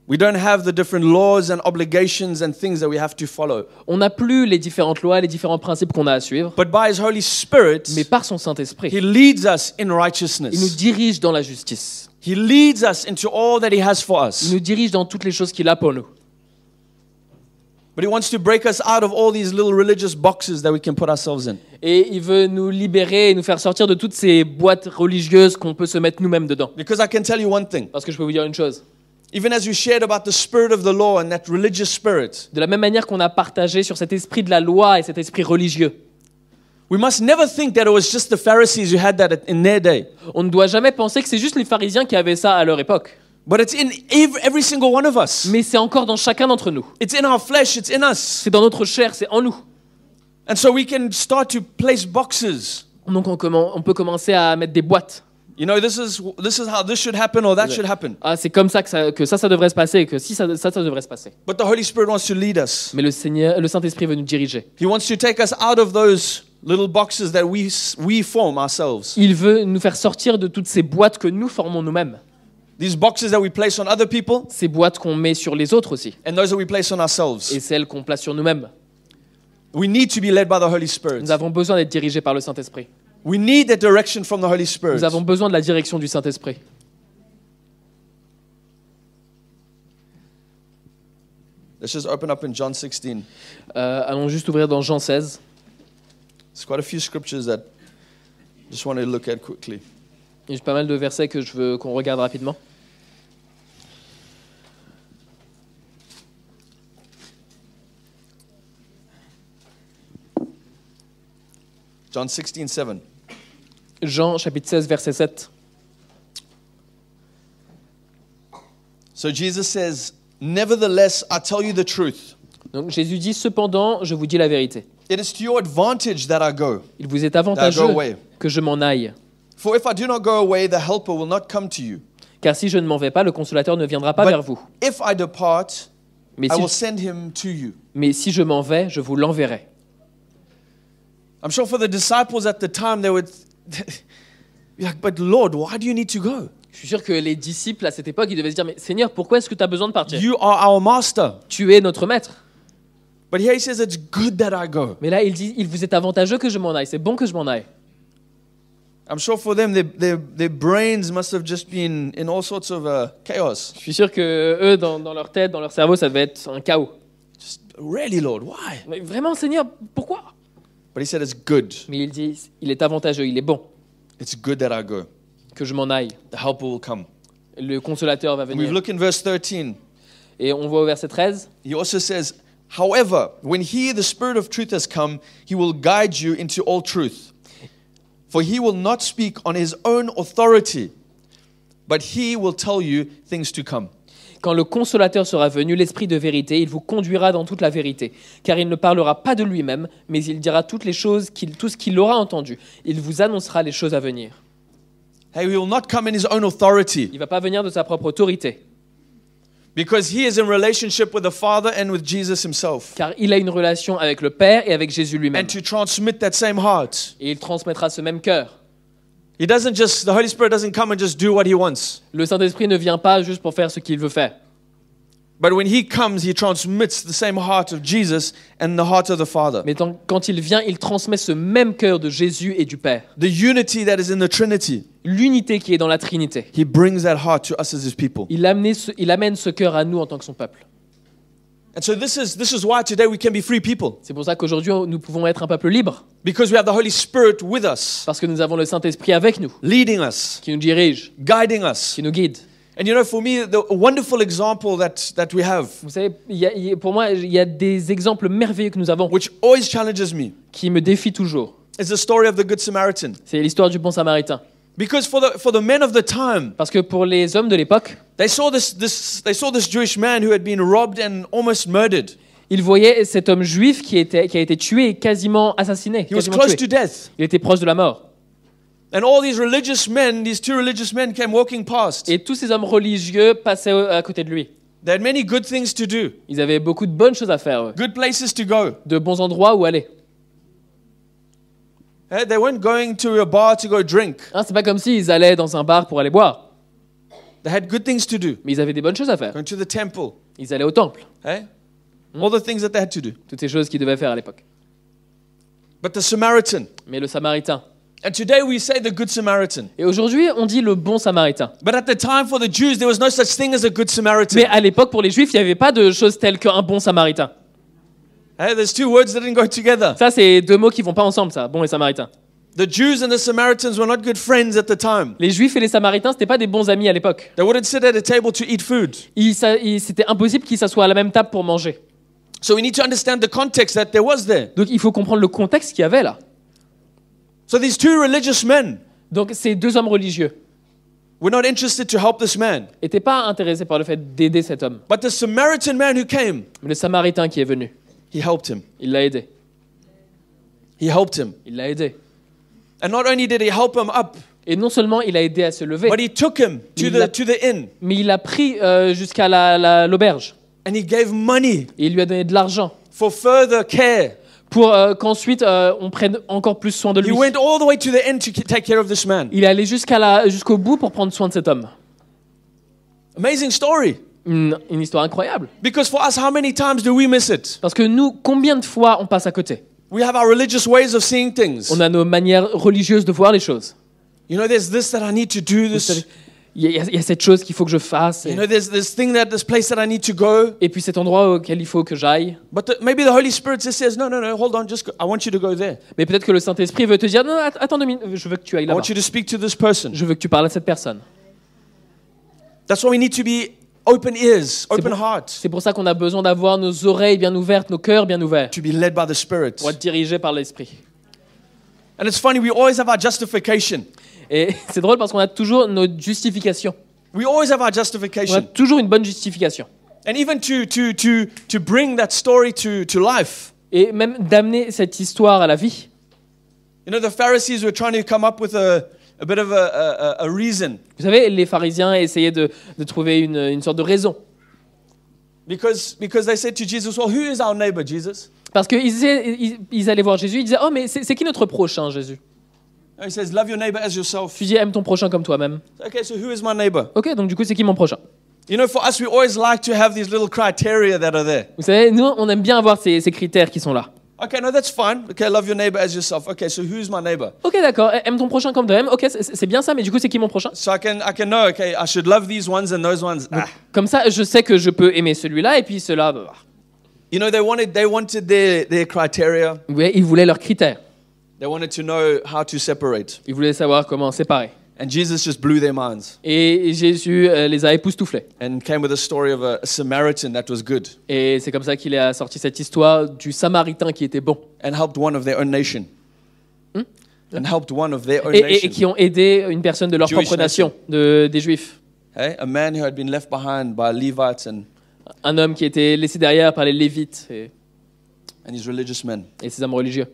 We don't have the different laws and obligations and things that we have to follow. On n'a plus les différentes lois, les différents principes qu'on a à suivre, But by His Holy Spirit, mais par son Saint-Esprit, He leads us in il nous righteousness. dirige dans la justice. He leads us into all that He has for Il us. nous dirige dans toutes les choses qu'il a pour nous. But He wants to break us out of all these little religious boxes that we can put ourselves in. Et il veut nous libérer et nous faire sortir de toutes ces boîtes religieuses qu'on peut se mettre nous-mêmes dedans. Because I can tell you one thing. Parce que je peux vous dire une chose. Even as we shared about the spirit of the law and that religious spirit, De la même manière qu'on a partagé sur cet esprit de la loi et cet esprit religieux, we must never think that it was just the Pharisees who had that in their day. on ne doit jamais penser que c'est juste les pharisiens qui avaient ça à leur époque. But it's in every single one of us. Mais c'est encore dans chacun d'entre nous. It's in our flesh, it's in us. C'est dans notre chair, c'est en nous. And so we can start to place boxes. Donc on peut commencer à mettre des boîtes. You know, this is how this should happen or that should happen. Ah, c'est comme ça que ça devrait se passer, et que si ça devrait se passer. But the Holy Spirit wants to lead us. Mais le Saint-Esprit veut nous diriger. He wants to take us out of those little boxes that we form ourselves. Il veut nous faire sortir de toutes ces boîtes que nous formons nous-mêmes. These boxes that we place on other people Ces boîtes qu'on met sur les autres aussi. and those that we place on Et ourselves. celles qu'on place sur nous-mêmes. We need to be led by the Holy Spirit. Nous avons besoin d'être dirigés par le Saint-Esprit. We need that direction from the Holy Spirit. Nous avons besoin de la direction du Saint-Esprit. Let's just open up in John 16. Allons juste ouvrir dans Jean 16. There's quite a few scriptures that I just want to look at quickly. Il y a pas mal de versets que je veux qu'on regarde rapidement. John 16:7. Jean chapitre 16 verset 7. So Jesus says, "Nevertheless, I tell you the truth. Donc Jésus dit, cependant, je vous dis la vérité. It is to your advantage that I go. Il vous est avantageux Go away. que je m'en aille. For if I do not go away, the helper will not come to you. Car si je ne m'en vais pas, le consolateur ne viendra pas But vers vous. if I depart, Mais I will si, send him to you." mais si je m'en vais, je vous l'enverrai. I'm sure for the disciples at the time, they would be like, "But Lord, why do you need to go? Je suis sûr que les disciples à cette époque, ils devaient se dire, mais Seigneur, pourquoi est-ce que tu as besoin de partir? You are our master." Tu es notre maître. But here he says, "It's good that I go." Mais là, il dit, il vous est avantageux que je m'en aille. C'est bon que je m'en aille. I'm sure for them, their brains must have just been in all sorts of chaos. Je suis sûr que eux, dans leur tête, dans leur cerveau, ça devait être un chaos. Just, really, Lord, why? Mais vraiment, Seigneur, pourquoi? But he said, "It's good. Mais il dit, il est avantageux, il est bon It's good that I go. que je m'en aille. The helper will come." Le consolateur va And we've venir. looked in verse 13. Et on voit au verset 13, He also says, "However, when he, the Spirit of truth, has come, he will guide you into all truth. For he will not speak on his own authority, but he will tell you things to come." quand le consolateur sera venu, l'Esprit de vérité, il vous conduira dans toute la vérité. Car il ne parlera pas de lui-même, mais il dira toutes les choses, tout ce qu'il aura entendu. Il vous annoncera les choses à venir. Hey, he will not come in his own authority Il ne va pas venir de sa propre autorité, because he is in relationship with the Father and with Jesus himself. car il a une relation avec le Père et avec Jésus lui-même. And to transmit that same heart. Et il transmettra ce même cœur. The Holy Spirit doesn't come and just do what he wants. Le Saint-Esprit ne vient pas juste pour faire ce qu'il veut faire. But when he comes, he transmits the same heart of Jesus and the heart of the Father. Mais quand il vient, il transmet ce même cœur de Jésus et du Père. The unity that is in the Trinity. L'unité qui est dans la Trinité. He brings that heart to us as his people. Il amène ce cœur à nous en tant que son peuple. And so this is why today we can be free people. C'est pour ça qu'aujourd'hui, nous pouvons être un peuple libre. Because we have the Holy Spirit with us, Parce que nous avons le Saint-Esprit avec nous, leading us, qui nous dirige, guiding us. qui nous guide. And you know, for me, the wonderful example that we have, Vous savez, pour moi, il y a des exemples merveilleux que nous avons which always challenges me, qui me défient toujours. is the story of the Good Samaritan. C'est l'histoire du bon samaritain. Because for the men of the time, Parce que pour les hommes de l'époque, they saw this Jewish man who had been robbed and almost murdered. Il voyait cet homme juif qui a été tué et quasiment assassiné. He was Quasiment close tué. to death. Il était proche de la mort. And all these religious men, these two religious men came walking past. Et tous ces hommes religieux passaient à côté de lui. They had many good things to do, Ils avaient beaucoup de bonnes choses à faire, eux. good places to go. De bons endroits où aller. They weren't going to a bar to go drink. Hein, c'est pas comme s'ils allaient dans un bar pour aller boire. They had good things to do. Mais ils avaient des bonnes choses à faire. Going to the temple. Ils allaient au temple. All the things that they had to do. Toutes ces choses qu'ils devaient faire à l'époque. But the Samaritan. Mais le Samaritain. And today we say the Good Samaritan. Et aujourd'hui, on dit le bon Samaritain. But at the time for the Jews, there was no such thing as a Good Samaritan. Mais à l'époque, pour les Juifs, il n'y avait pas de choses telles qu'un bon Samaritain. There's two words that didn't go together. Ça, c'est deux mots qui vont pas ensemble, ça, bon et Samaritain. The Jews and the Samaritans were not good friends at the time. Les Juifs et les Samaritains, c'était pas des bons amis à l'époque. They wouldn't sit at a table to eat food. C'était impossible qu'ils s'assoient à la même table pour manger. So we need to understand the context that there was there. Donc il faut comprendre le contexte qu'il y avait là. So these two religious men Donc ces deux hommes religieux were not interested to help this man. n'étaient pas intéressés par le fait d'aider cet homme. But the Samaritan man who came, Mais le Samaritain qui est venu, he helped him. il l'a aidé. He helped him. Il l'a aidé. And not only did he help him up, Et non seulement il a aidé à se lever, but he took him to the inn mais il l'a pris jusqu'à l'auberge. and he gave money Et il lui a donné de l'argent for further care. pour qu'ensuite on prenne encore plus soin de He lui. went all the way to the inn to take care of this man. Il est allé jusqu'au bout pour prendre soin de cet homme. Amazing story. Une histoire incroyable. Because for us, how many times do we miss it? Parce que nous, combien de fois on passe à côté? We have our religious ways of seeing things. On a nos manières religieuses de voir les choses. You know, there's this that I need to do. Vous savez, This. il y a cette chose qu'il faut que je fasse. You know, there's this place that I need to go. Et puis cet endroit auquel il faut que j'aille. But maybe the Holy Spirit just says, no, hold on, just go. I want you to go there. Mais peut-être que le Saint-Esprit veut te dire, non, attends 2 minutes, je veux que tu ailles I là-bas. want you to speak to this person. Je veux que tu parles à cette personne. That's why we need to be open ears, open hearts, C'est pour ça qu'on a besoin d'avoir nos oreilles bien ouvertes, nos cœurs bien ouverts, to be led by the Spirit. pour être dirigés par l'Esprit. And it's funny, we always have our justification. Et c'est drôle parce qu'on a toujours notre justification. We always have our On a justification. toujours une bonne justification. And even to bring that story to life. Et même d'amener cette histoire à la vie. You know, the Pharisees were trying to come up with a bit of a reason. Vous savez, les pharisiens essayaient de trouver une sorte de raison. Because they said to Jesus, well, who is our neighbor, Jesus? Parce qu'ils allaient voir Jésus, ils disaient, oh mais c'est qui notre prochain, Jésus? And he says, love your neighbor as yourself. Tu dis, aime ton prochain comme toi-même. Okay, so who is my neighbor? Ok, donc du coup, c'est qui mon prochain? You know, for us, we always like to have these little criteria that are there. Vous savez, nous, on aime bien avoir ces critères qui sont là. Okay, no, that's fine. Okay, love your neighbor as yourself. Okay, so who's my neighbor? Ok, d'accord, aime ton prochain comme toi-même. Ok, c'est bien ça, mais du coup, c'est qui mon prochain? So I can know, okay, I should love these ones and those ones. Comme ça, je sais que je peux aimer celui-là et puis ceux-là. Bah. You know, they wanted their criteria. Ouais, ils voulaient leurs critères. They wanted to know how to separate. Ils voulaient savoir comment séparer. And Jesus just blew their minds Et Jésus les a époustouflés. and came with a story of a Samaritan that was good Et c'est comme ça qu'il a sorti cette histoire du Samaritain qui était bon. and helped one of their own nation. And helped one of their own Et nation. qui ont aidé une personne de leur Jewish propre nation, des Juifs. Hey, a man who had been left behind by Levites and Un homme qui était laissé derrière par les Lévites his religious men. et ses hommes religieux.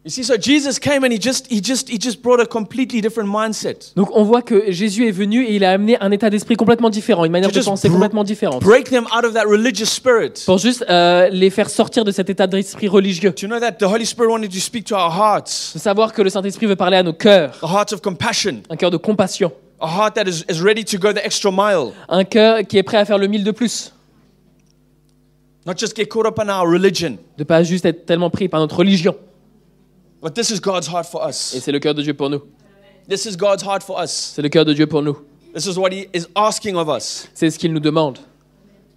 You see, so Jesus came and he just brought a completely different mindset. Donc on voit que Jésus est venu et il a amené un état d'esprit complètement différent, une manière To de just penser complètement différente. Break them out of that religious spirit. Pour juste les faire sortir de cet état d'esprit religieux. Do you know that the Holy Spirit wanted to speak to our hearts? De savoir que le Saint-Esprit veut parler à nos cœurs. The heart of compassion. Un cœur de compassion. A heart that is ready to go the extra mile. Un cœur qui est prêt à faire le 1000 de plus. Not just get caught up in our religion. De pas juste être tellement pris par notre religion. But this is God's heart for Et us. c'est le cœur de Dieu pour nous. This is God's heart for us. C'est le cœur de Dieu pour nous. This is what He is asking of us. C'est ce qu'il nous demande.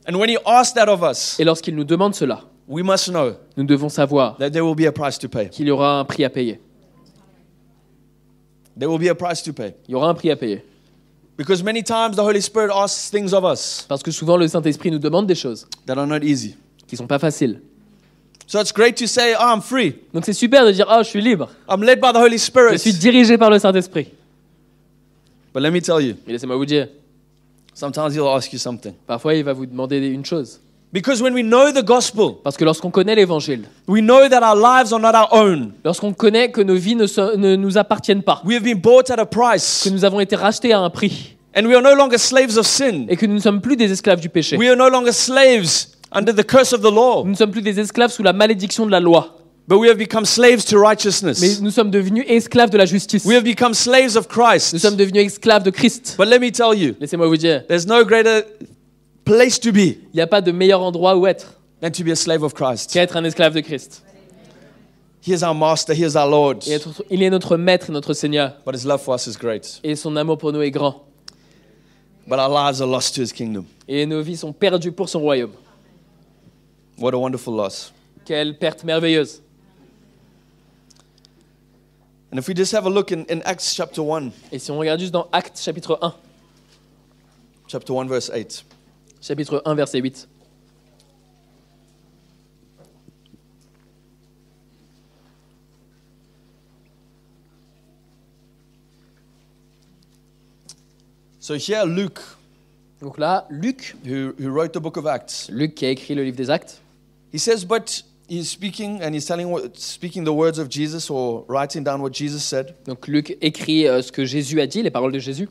And when He asks that of us, Et lorsqu'il nous demande cela, we must know nous devons savoir that there will be a price to pay. qu'il y aura un prix à payer. There will be a price to pay. Il y aura un prix à payer. Because many times the Holy Spirit asks things of us Parce que souvent le Saint-Esprit nous demande des choses that are not easy. qui sont pas faciles. So it's great to say, oh, I'm free. Donc c'est super de dire, oh, je suis libre. I'm led by the Holy Je Spirit. suis dirigé par le Saint-Esprit. But let me tell you, Mais laissez-moi vous dire, sometimes He'll ask you something. parfois il va vous demander une chose. Because when we know the gospel, Parce que lorsqu'on connaît l'évangile, we know that our lives are not our own. lorsqu'on connaît que nos vies ne nous appartiennent pas, We have been bought at a que price. nous avons été rachetés à un prix And we are no longer slaves of sin. et que nous ne sommes plus des esclaves du péché. We are no longer slaves under the curse of the law. Nous ne sommes plus des esclaves sous la malédiction de la loi, But we have become slaves to mais righteousness. nous sommes devenus esclaves de la justice. We have become slaves of Christ. Nous sommes devenus esclaves de Christ. But let me tell you, Laissez-moi vous dire, there's no greater place to be il n'y a pas de meilleur endroit où être than to be a slave of Christ. qu'être un esclave de Christ. He is our master, he is our Lord. Il est notre maître et notre Seigneur, But his love for us is great. et son amour pour nous est grand. But our lives are lost to his kingdom. Et nos vies sont perdues pour son royaume. What a wonderful loss. Quelle perte merveilleuse. And if we just have a look in Acts chapter 1, Et si on regarde juste dans Actes chapitre 1, verse 8. chapitre 1, verset 8. So here Luke, Donc là, Luc who wrote the book of Acts, qui a écrit le livre des Actes, he says, but he's speaking and he's speaking the words of Jesus or writing down what Jesus said. donc Luc écrit ce que Jésus a dit, les paroles de Jésus.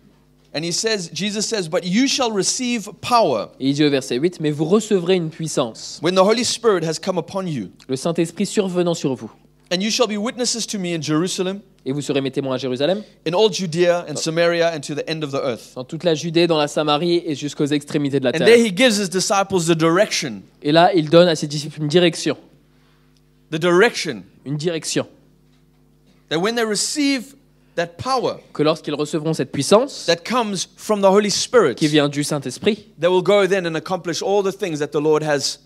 And Jesus says, but you shall receive power Et il dit au verset 8, « Mais vous recevrez une puissance, when the Holy Spirit has come upon you. le Saint-Esprit survenant sur vous. And you shall be witnesses to me in Jerusalem, Et vous serez mes témoins à Jérusalem, in all Judea and Samaria and to the end of the earth. dans toute la Judée, dans la Samarie et jusqu'aux extrémités de la And there terre. he gives his disciples the direction. » Et là, il donne à ses disciples une direction. The direction Une direction. that when they receive that power Que lorsqu'ils recevront cette puissance that comes from the Holy Spirit, qui vient du Saint-Esprit, they will go then and accomplish all the things that the Lord has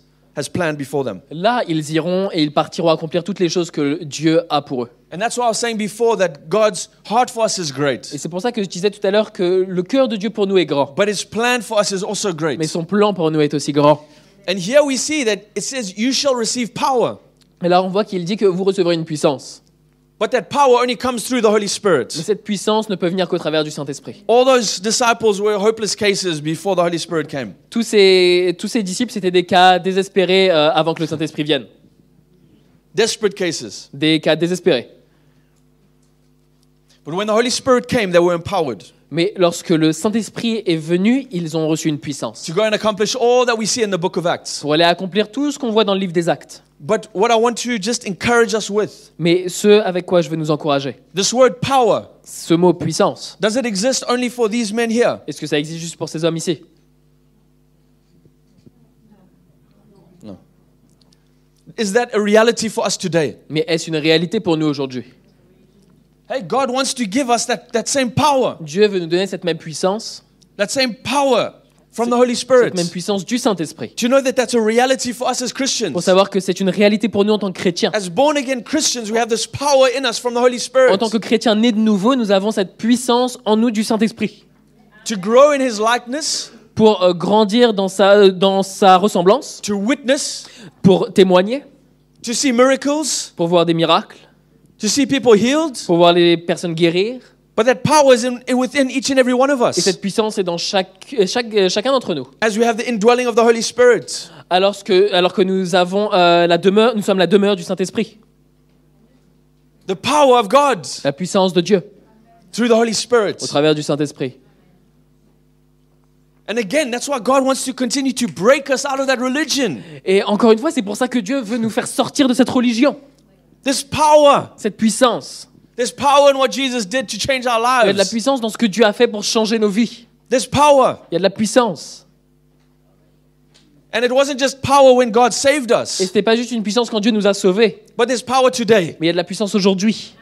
planned before them. là, ils iront et ils partiront accomplir toutes les choses que Dieu a pour eux. And that's why I was saying before that God's heart for us is great, Et c'est pour ça que je disais tout à l'heure que le cœur de Dieu pour nous est grand, but his plan for us is also great. mais son plan pour nous est aussi grand. And here we see that it says, you shall receive power. Et là, on voit qu'il dit que vous recevrez une puissance. But that power only comes through the Holy Mais Spirit. cette puissance ne peut venir qu'au travers du Saint-Esprit. All those disciples were hopeless cases before the Holy Spirit came. Tous ces disciples, c'était des cas désespérés avant que le Saint-Esprit vienne. Desperate cases. Des cas désespérés. But when the Holy Spirit came, they were empowered Mais lorsque le Saint-Esprit est venu, ils ont reçu une puissance to go and accomplish all that we see in the book of Acts. pour aller accomplir tout ce qu'on voit dans le livre des Actes. But what I want to just encourage us with, Mais ce avec quoi je veux nous encourager, this word power, ce mot puissance, does it exist only for these men here? est-ce que ça existe juste pour ces hommes ici? No. Is that a reality for us today? Mais est-ce une réalité pour nous aujourd'hui? Hey, God wants to give us that same power, Dieu veut nous donner cette même puissance, that same power from the Holy Spirit. cette même puissance du Saint-Esprit. Do you know that that's a reality for us as Christians? Pour savoir que c'est une réalité pour nous en tant que chrétiens. As born again Christians, we have this power in us from the Holy Spirit En tant que chrétiens nés de nouveau, nous avons cette puissance en nous du Saint-Esprit to grow in His likeness, pour grandir dans sa ressemblance, to witness, pour témoigner, to see miracles, pour voir des miracles, to see people healed. pour voir les personnes guérir. But that power is within each and every one of Et us cette puissance est dans chacun d'entre nous. as we have the indwelling of the Holy Spirit. Alors que nous avons nous sommes la demeure du Saint-Esprit, The power of God la puissance de Dieu through the Holy Spirit. au travers du Saint-Esprit. And again, that's why God wants to continue to break us out of that religion. Et encore une fois, c'est pour ça que Dieu veut nous faire sortir de cette religion, This power. cette puissance. There's power in what Jesus did to change our Il y a de la lives. puissance dans ce que Dieu a fait pour changer nos vies. There's power. Il y a de la puissance. And it wasn't just power when God saved Et us, c'était pas juste une puissance quand Dieu nous a sauvés, but there's power today. mais il y a de la puissance aujourd'hui.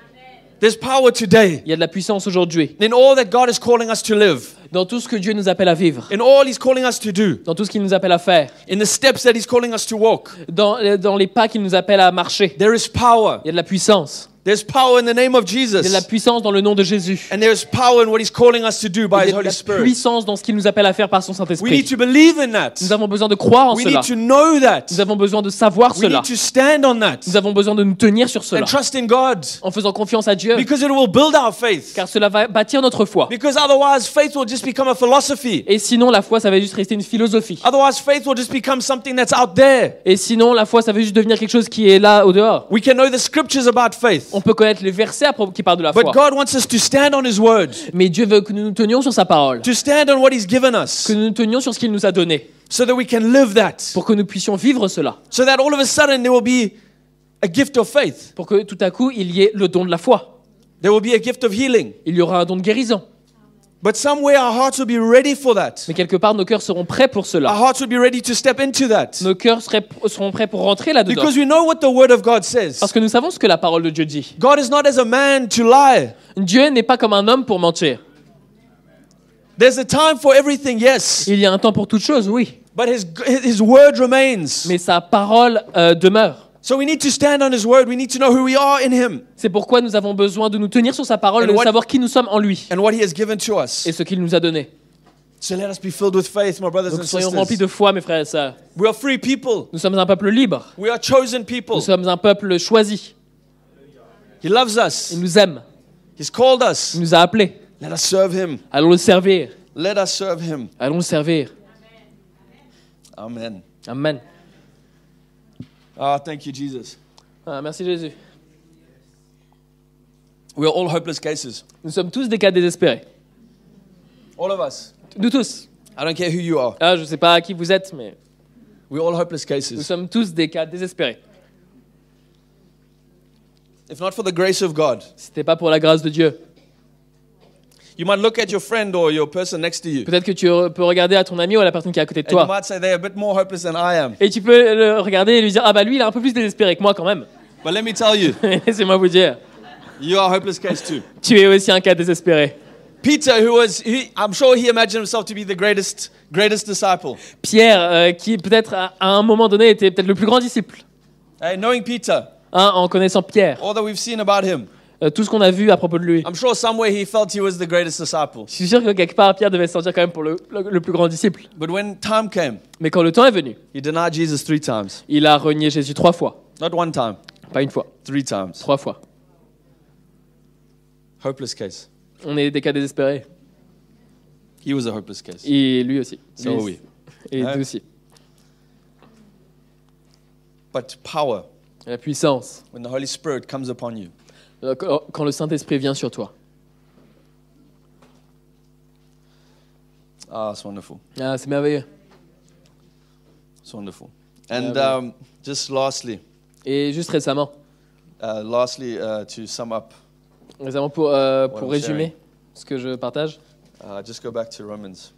There's power today Il y a de la puissance aujourd'hui in all that God is calling us to live, dans tout ce que Dieu nous appelle à vivre, in all He's calling us to do, dans tout ce qu'il nous appelle à faire, in the steps that He's calling us to walk. dans les pas qu'il nous appelle à marcher. There is power. Il y a de la puissance. There's power in the name of Il y a de la Jesus. puissance dans le nom de Jésus. And there's power in what He's calling us to do by Il y His a de Holy la Spirit. puissance dans ce qu'il nous appelle à faire par son We Saint-Esprit. need to believe in that. Nous avons besoin de croire en We cela. need to know that. Nous avons besoin de savoir We cela. need to stand on that Nous avons besoin de nous tenir sur cela and trust in God en faisant confiance à Dieu, because it will build our faith. car cela va bâtir notre foi. Because otherwise, faith will just become a philosophy. Et sinon, la foi, ça va juste rester une philosophie. Otherwise, faith will just become something that's out there. Et sinon, la foi, ça va juste devenir quelque chose qui est là, au dehors. We can know the scriptures about faith, On peut connaître les versets qui parlent de la but foi. God wants us to stand on His word, Mais Dieu veut que nous nous tenions sur sa parole, to stand on what He's given us, que nous nous tenions sur ce qu'il nous a donné, so that we can live that, pour que nous puissions vivre cela, so that all of a sudden there will be a gift of faith. pour que tout à coup, il y ait le don de la foi. There will be a gift of healing. Il y aura un don de guérison. But somewhere our hearts will be ready for that. Mais quelque part, nos cœurs seront prêts pour Our cela. hearts will be ready to step into that. Nos cœurs seront prêts pour rentrer là-dedans. Because we know what the word of God says. Parce que nous savons ce que la parole de Dieu dit. God is not as a man to lie. Dieu n'est pas comme un homme pour mentir. There's a time for everything, yes. Il y a un temps pour toute chose, oui. But his word remains. Mais sa parole demeure. So we need to stand on His word. We need to know who we are in Him C'est pourquoi nous avons besoin de nous tenir sur sa parole, And de what- savoir qui nous sommes en lui and what He has given to us. et ce qu'il nous a donné. So let us be filled with faith, my brothers Donc and soyons remplis sisters. de foi, mes frères et sœurs. We are free people. Nous sommes un peuple libre. We are chosen people. Nous sommes un peuple choisi. He loves us. Il nous aime. He's called us. Il nous a appelés. Let us serve Him. Allons le servir. Let us serve Him. Allons le servir. Amen. Amen. Ah, thank you, Jesus. Ah, merci Jésus. We are all hopeless cases. Nous sommes tous des cas désespérés. All of us. Nous tous. I don't care who you are. Ah, je ne sais pas qui vous êtes, mais We're all hopeless nous cases. sommes tous des cas désespérés. If not for the grace of God. Si c'était pas pour la grâce de Dieu. You might look at your friend or your person next to you. Peut-être que tu peux regarder à ton ami ou à la personne qui est à côté de And you toi. might say they're a bit more hopeless than I am. Et tu peux le regarder et lui dire, ah bah lui il est un peu plus désespéré que moi quand même. But let me tell you, Laissez-moi vous dire, you are a hopeless case too. tu es aussi un cas désespéré. Peter, I'm sure he imagined himself to be the greatest disciple. Pierre, qui peut-être à un moment donné était peut-être le plus grand disciple, Hey, knowing Peter, en connaissant Pierre, all that we've seen about him, tout ce qu'on a vu à propos de lui. I'm sure somewhere he felt he was the greatest disciple. Je suis sûr que quelque part Pierre devait se sentir quand même pour le plus grand disciple. But when time came, Mais quand le temps est venu, he denied Jesus 3 times. il a renié Jésus 3 fois. Not one time, Pas une fois, 3 times. 3 fois. Hopeless case. On est des cas désespérés. He was a hopeless case. Et lui aussi. So Lui are we. aussi. Et Ouais. nous aussi. But power, La puissance. when the Holy Spirit comes upon you, Quand le Saint-Esprit vient sur toi. ah, it's wonderful. Ah, c'est merveilleux. It's wonderful. And just lastly, Et juste récemment, to sum up, pour I'm résumer ce que je partage. just go back to Romans.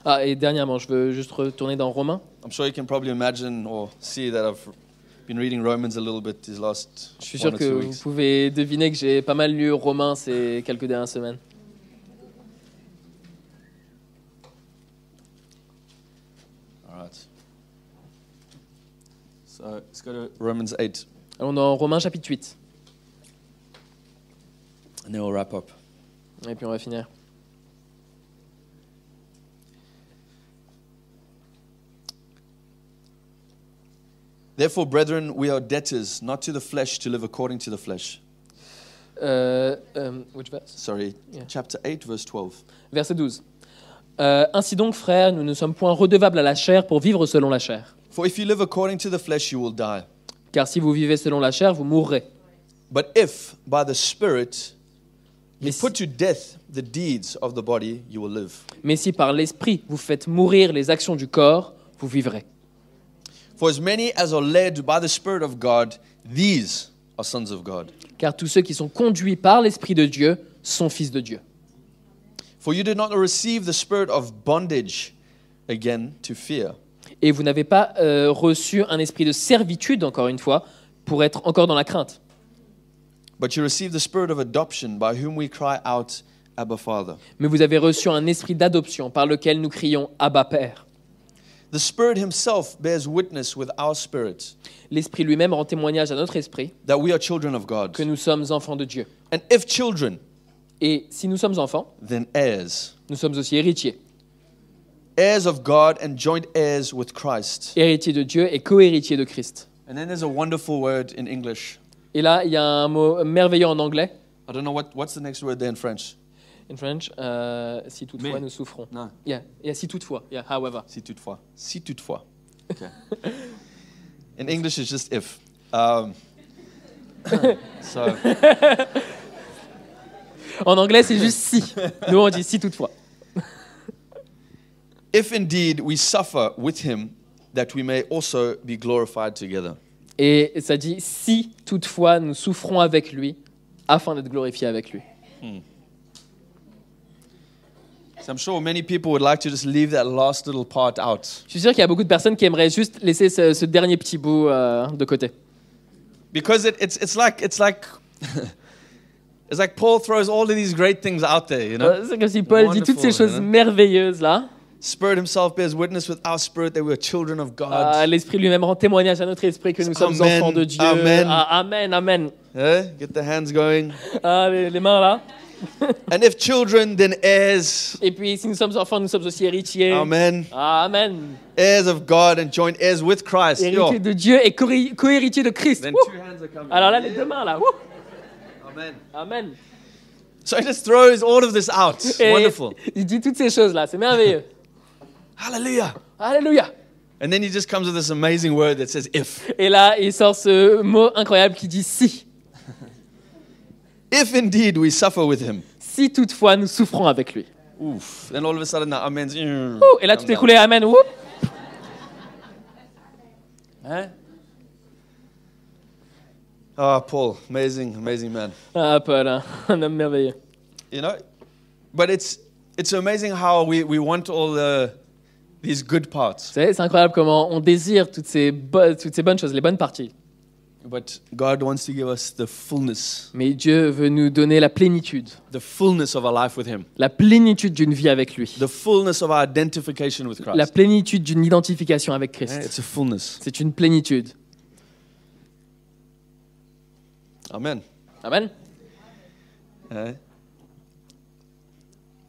Ah, et dernièrement, je veux juste retourner dans Romains. I'm sure you can probably imagine or see that I've been reading Romans a little bit these last Je suis sûr 1 or que 2 vous weeks. pouvez deviner que j'ai pas mal lu Romains ces quelques dernières semaines. All right. So let's go to Romans 8, Allons dans Romains chapitre 8. and then we'll wrap up. Et puis on va finir. Therefore, brethren, we are debtors, not to the flesh, to live according to the flesh. Which verse? Sorry, Yeah. chapter 8, verse 12. Verset 12. Ainsi donc, frères, nous ne sommes point redevables à la chair pour vivre selon la chair. For if you live according to the flesh, you will die. Car si vous vivez selon la chair, vous mourrez. But if by the Spirit you Mais si, put to death the deeds of the body, you will live. mais si par l'esprit vous faites mourir les actions du corps, vous vivrez. For as many as are led by the Spirit of God, these are sons of God. Car tous ceux qui sont conduits par l'Esprit de Dieu sont fils de Dieu. For you did not receive the spirit of bondage again to fear, Et vous n'avez pas reçu un esprit de servitude, encore une fois, pour être encore dans la crainte. but you received the spirit of adoption, by whom we cry out, Abba, Father. Mais vous avez reçu un esprit d'adoption par lequel nous crions Abba Père. The Spirit himself bears witness with our spirit L'Esprit lui-même rend témoignage à notre esprit that we are children of God. que nous sommes enfants de Dieu. And if children, Et si nous sommes enfants, then heirs. nous sommes aussi héritiers. Heirs of God and joint heirs with Christ. Héritiers de Dieu et co-héritiers de Christ. And then there's a wonderful word in English. Et là, il y a un mot merveilleux en anglais. I don't know what's the next word there in French. In French, si toutefois Mais. nous souffrons. No. Yeah, si toutefois. Yeah, however. Si toutefois. Si toutefois. Okay. In English, it's just if. So En anglais, c'est juste si. Nous, on dit si toutefois. if indeed we suffer with him, that we may also be glorified together. Et ça dit si toutefois nous souffrons avec lui, afin d'être glorifiés avec lui. So I'm sure many people would like to just leave that last little part out. Je suis sûr qu'il y a beaucoup de personnes qui aimeraient juste laisser ce dernier petit bout de côté. Because it's like it's like Paul throws all of these great things out there, you know. C'est comme si Paul dit toutes ces Wonderful, choses you know? merveilleuses là. Spirit himself bears witness with our spirit that we are children of God. L'Esprit lui-même rend témoignage à notre esprit que nous sommes Amen. enfants de Dieu. Amen. Amen, amen. Get the hands going. Les mains là. And if children, then heirs. Et puis si nous sommes enfants, nous sommes aussi héritiers. Amen. Amen. Heirs of God and joint heirs with Christ. Héritiers de Dieu et co-héritiers de Christ. Then Wouh. two hands are coming. Alors là, les deux mains là. Wouh. Amen. Amen. So he just throws all of this out. Et Wonderful. il dit toutes ces choses là, c'est merveilleux. Hallelujah. Alléluia. And then he just comes with this amazing word that says if. Et là, il sort ce mot incroyable qui dit si. If indeed we suffer with him. Si toutefois nous souffrons avec lui. Oof. Then all of a sudden the amens. Ouh, et là, tout est coulé. Amen. Ouh. Huh? Oh, Paul, amazing man. Ah, Paul, hein, un homme merveilleux. You know, but it's amazing how we want all these good parts, Vous savez, c'est incroyable comment on désire toutes ces bonnes choses, les bonnes parties. but God wants to give us the fullness Mais Dieu veut nous donner la plénitude of our life with Him, la plénitude d'une vie avec lui, the fullness of our identification with la Christ. plénitude d'une identification avec Yeah, Christ. it's a fullness. C'est une plénitude. Amen. Amen. Yeah.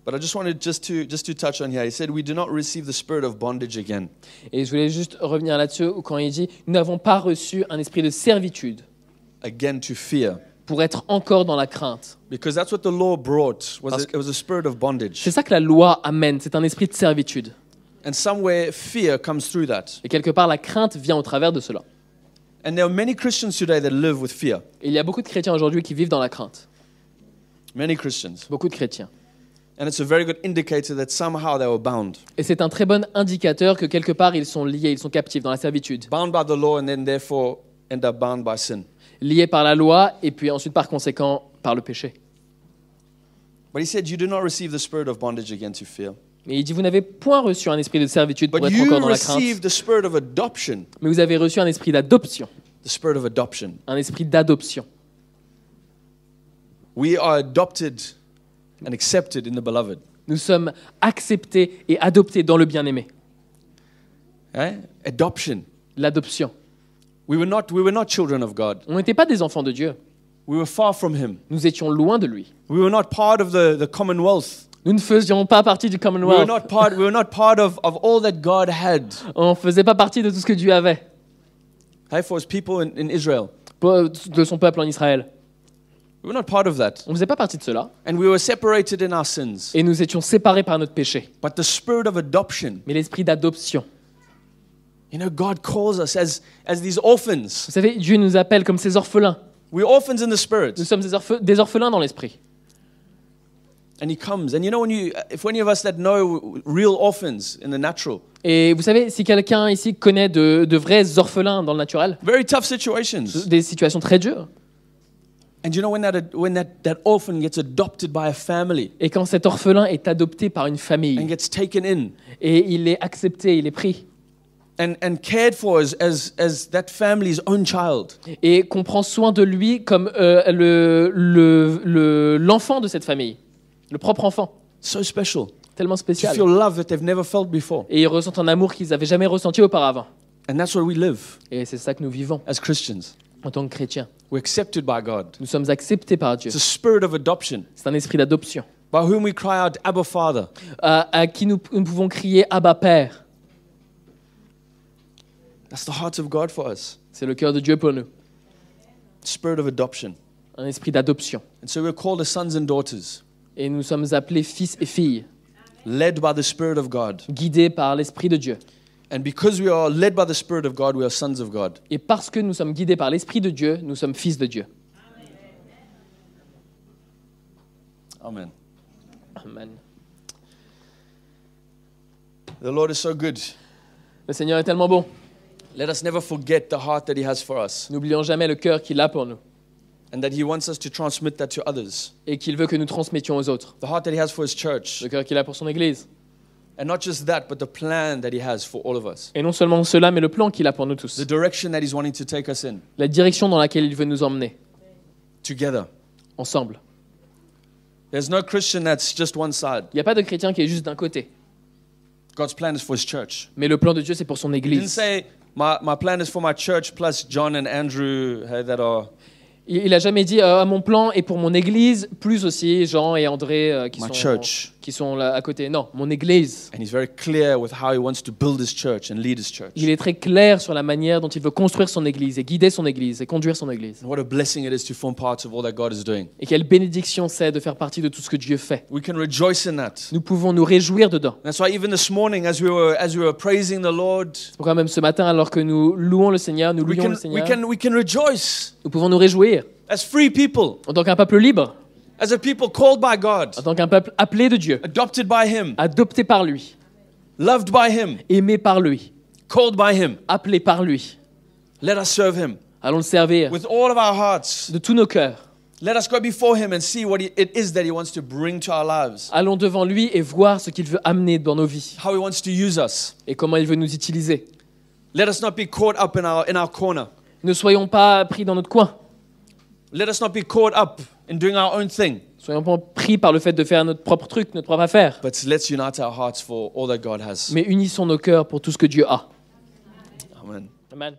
But I just wanted just to touch on here. He said we do not receive the spirit of bondage again. Et je voulais juste revenir là-dessus quand il dit « Nous n'avons pas reçu un esprit de servitude Again to fear, pour être encore dans la crainte. because that's what the law brought. It was a spirit of bondage, C'est ça que la loi amène, c'est un esprit de servitude. and somewhere fear comes through that. Et quelque part, la crainte vient au travers de cela. And there are many Christians today that live with fear. Et il y a beaucoup de chrétiens aujourd'hui qui vivent dans la crainte. Many Christians. Beaucoup de chrétiens. And it's a very good indicator that somehow they were bound. Et c'est un très bon indicateur que quelque part, ils sont liés, ils sont captifs dans la servitude. Bound by the law and then therefore end up bound by sin. Liés par la loi et puis ensuite, par conséquent, par le péché. But he said, you do not receive the spirit of bondage again to fear. Mais il dit, vous n'avez point reçu un esprit de servitude pour But être encore you dans la crainte. receive the spirit of adoption. Mais vous avez reçu un esprit d'adoption. The spirit of adoption. Un esprit d'adoption. We are adopted and accepted in the beloved. Nous sommes acceptés et adoptés dans le bien-aimé. Eh? Adoption. L'adoption. We were not children of God. On n'était pas des enfants de Dieu. We were far from Him. Nous étions loin de lui. We were not part of the commonwealth. Nous ne faisions pas partie du We were Commonwealth. not part of all that God had. On ne faisait pas partie de tout ce que Dieu avait Hey, for His people in Israel. de son peuple en Israël. We were not part of that. On ne faisait pas partie de cela. And we were separated in our sins. Et nous étions séparés par notre péché. But the spirit of adoption, Mais l'esprit d'adoption. you know, God calls us as these orphans. Vous savez, Dieu nous appelle comme ses orphelins. We're orphans in the spirit. Nous sommes des orphelins dans l'esprit. And He comes. And you know, if any of us that know real orphans in the natural, Et vous savez, si quelqu'un ici connaît de vrais orphelins dans le naturel, very tough situations. des situations très dures, And you know, when that orphan gets adopted by a family et quand cet orphelin est adopté par une and famille, gets taken in et il est accepté, il est pris, and cared for as that family's own child, et qu'on prend soin de lui comme l'enfant de cette famille, le propre enfant, so special. tellement to spécial. feel love that they've never felt before. Et ils ressentent un amour qu'ils n'avaient jamais ressenti auparavant. And that's what we live Et c'est ça que nous vivons as Christians. en tant que chrétiens. We're accepted by God. Nous sommes acceptés par Dieu. It's a spirit of adoption, C'est un esprit d'adoption by whom we cry out, Abba, Father. à qui nous pouvons crier Abba Père. That's the heart of God for us. C'est le cœur de Dieu pour nous. Spirit of adoption. Un esprit d'adoption. And so we're called as sons and daughters, Et nous sommes appelés fils et filles, led by the Spirit of God. guidés par l'esprit de Dieu. And because we are led by the Spirit of God, we are sons of God. Et parce que nous sommes guidés par l'esprit de Dieu, nous sommes fils de Dieu. Amen. Amen. The Lord is so good. Le Seigneur est tellement bon. Let us never forget the heart that He has for us, N'oublions jamais le cœur qu'il a pour nous and that He wants us to transmit that to others. et qu'il veut que nous transmettions aux autres. The heart that He has for His church. Le cœur qu'il a pour son Église. And not just that, but the plan that He has for all of us. Et non seulement cela, mais le plan qu'il a pour nous The tous. direction that He's wanting to take us in, La direction dans laquelle il veut nous emmener, together. ensemble. There's no Christian that's just one side. Il n'y a pas de chrétien qui est juste d'un côté. God's plan is for His church. Mais le plan de Dieu, c'est pour son He didn't Église. say, my plan is for my church plus John and Andrew that are Il n'a jamais dit mon plan est pour mon Église, plus aussi Jean et André my church. qui sont là à côté. Non, mon Église. And He's very clear with how He wants to build His church and lead His church. Il est très clair sur la manière dont il veut construire son Église et guider son Église et conduire son Église. And what a blessing it is to form part of all that God is doing. Et quelle bénédiction c'est de faire partie de tout ce que Dieu fait. We can rejoice in that. Nous pouvons nous réjouir dedans. That's why even this morning, as we were praising the Lord, Pourquoi même ce matin, alors que nous louons le Seigneur, nous louons le Seigneur, we can rejoice nous pouvons nous réjouir as free people, en tant qu'un peuple libre, as a people called by God, en tant qu'un peuple appelé de Dieu, adopted by Him, adopté par lui, loved by Him, aimé par lui, called by Him. appelé par lui. Let us serve Him Allons le servir with all of our hearts. de tous nos cœurs. Let us go before Him and see what it is that He wants to bring to our lives, Allons devant lui et voir ce qu'il veut amener dans nos vies how He wants to use us. et comment il veut nous utiliser. Let us not be caught up in our corner. Ne soyons pas pris dans notre coin. Let us not be caught up in doing our own thing, Soyons pas pris par le fait de faire notre propre truc, notre propre affaire. but let's unite our hearts for all that God has. Mais unissons nos cœurs pour tout ce que Dieu a. Amen. Amen.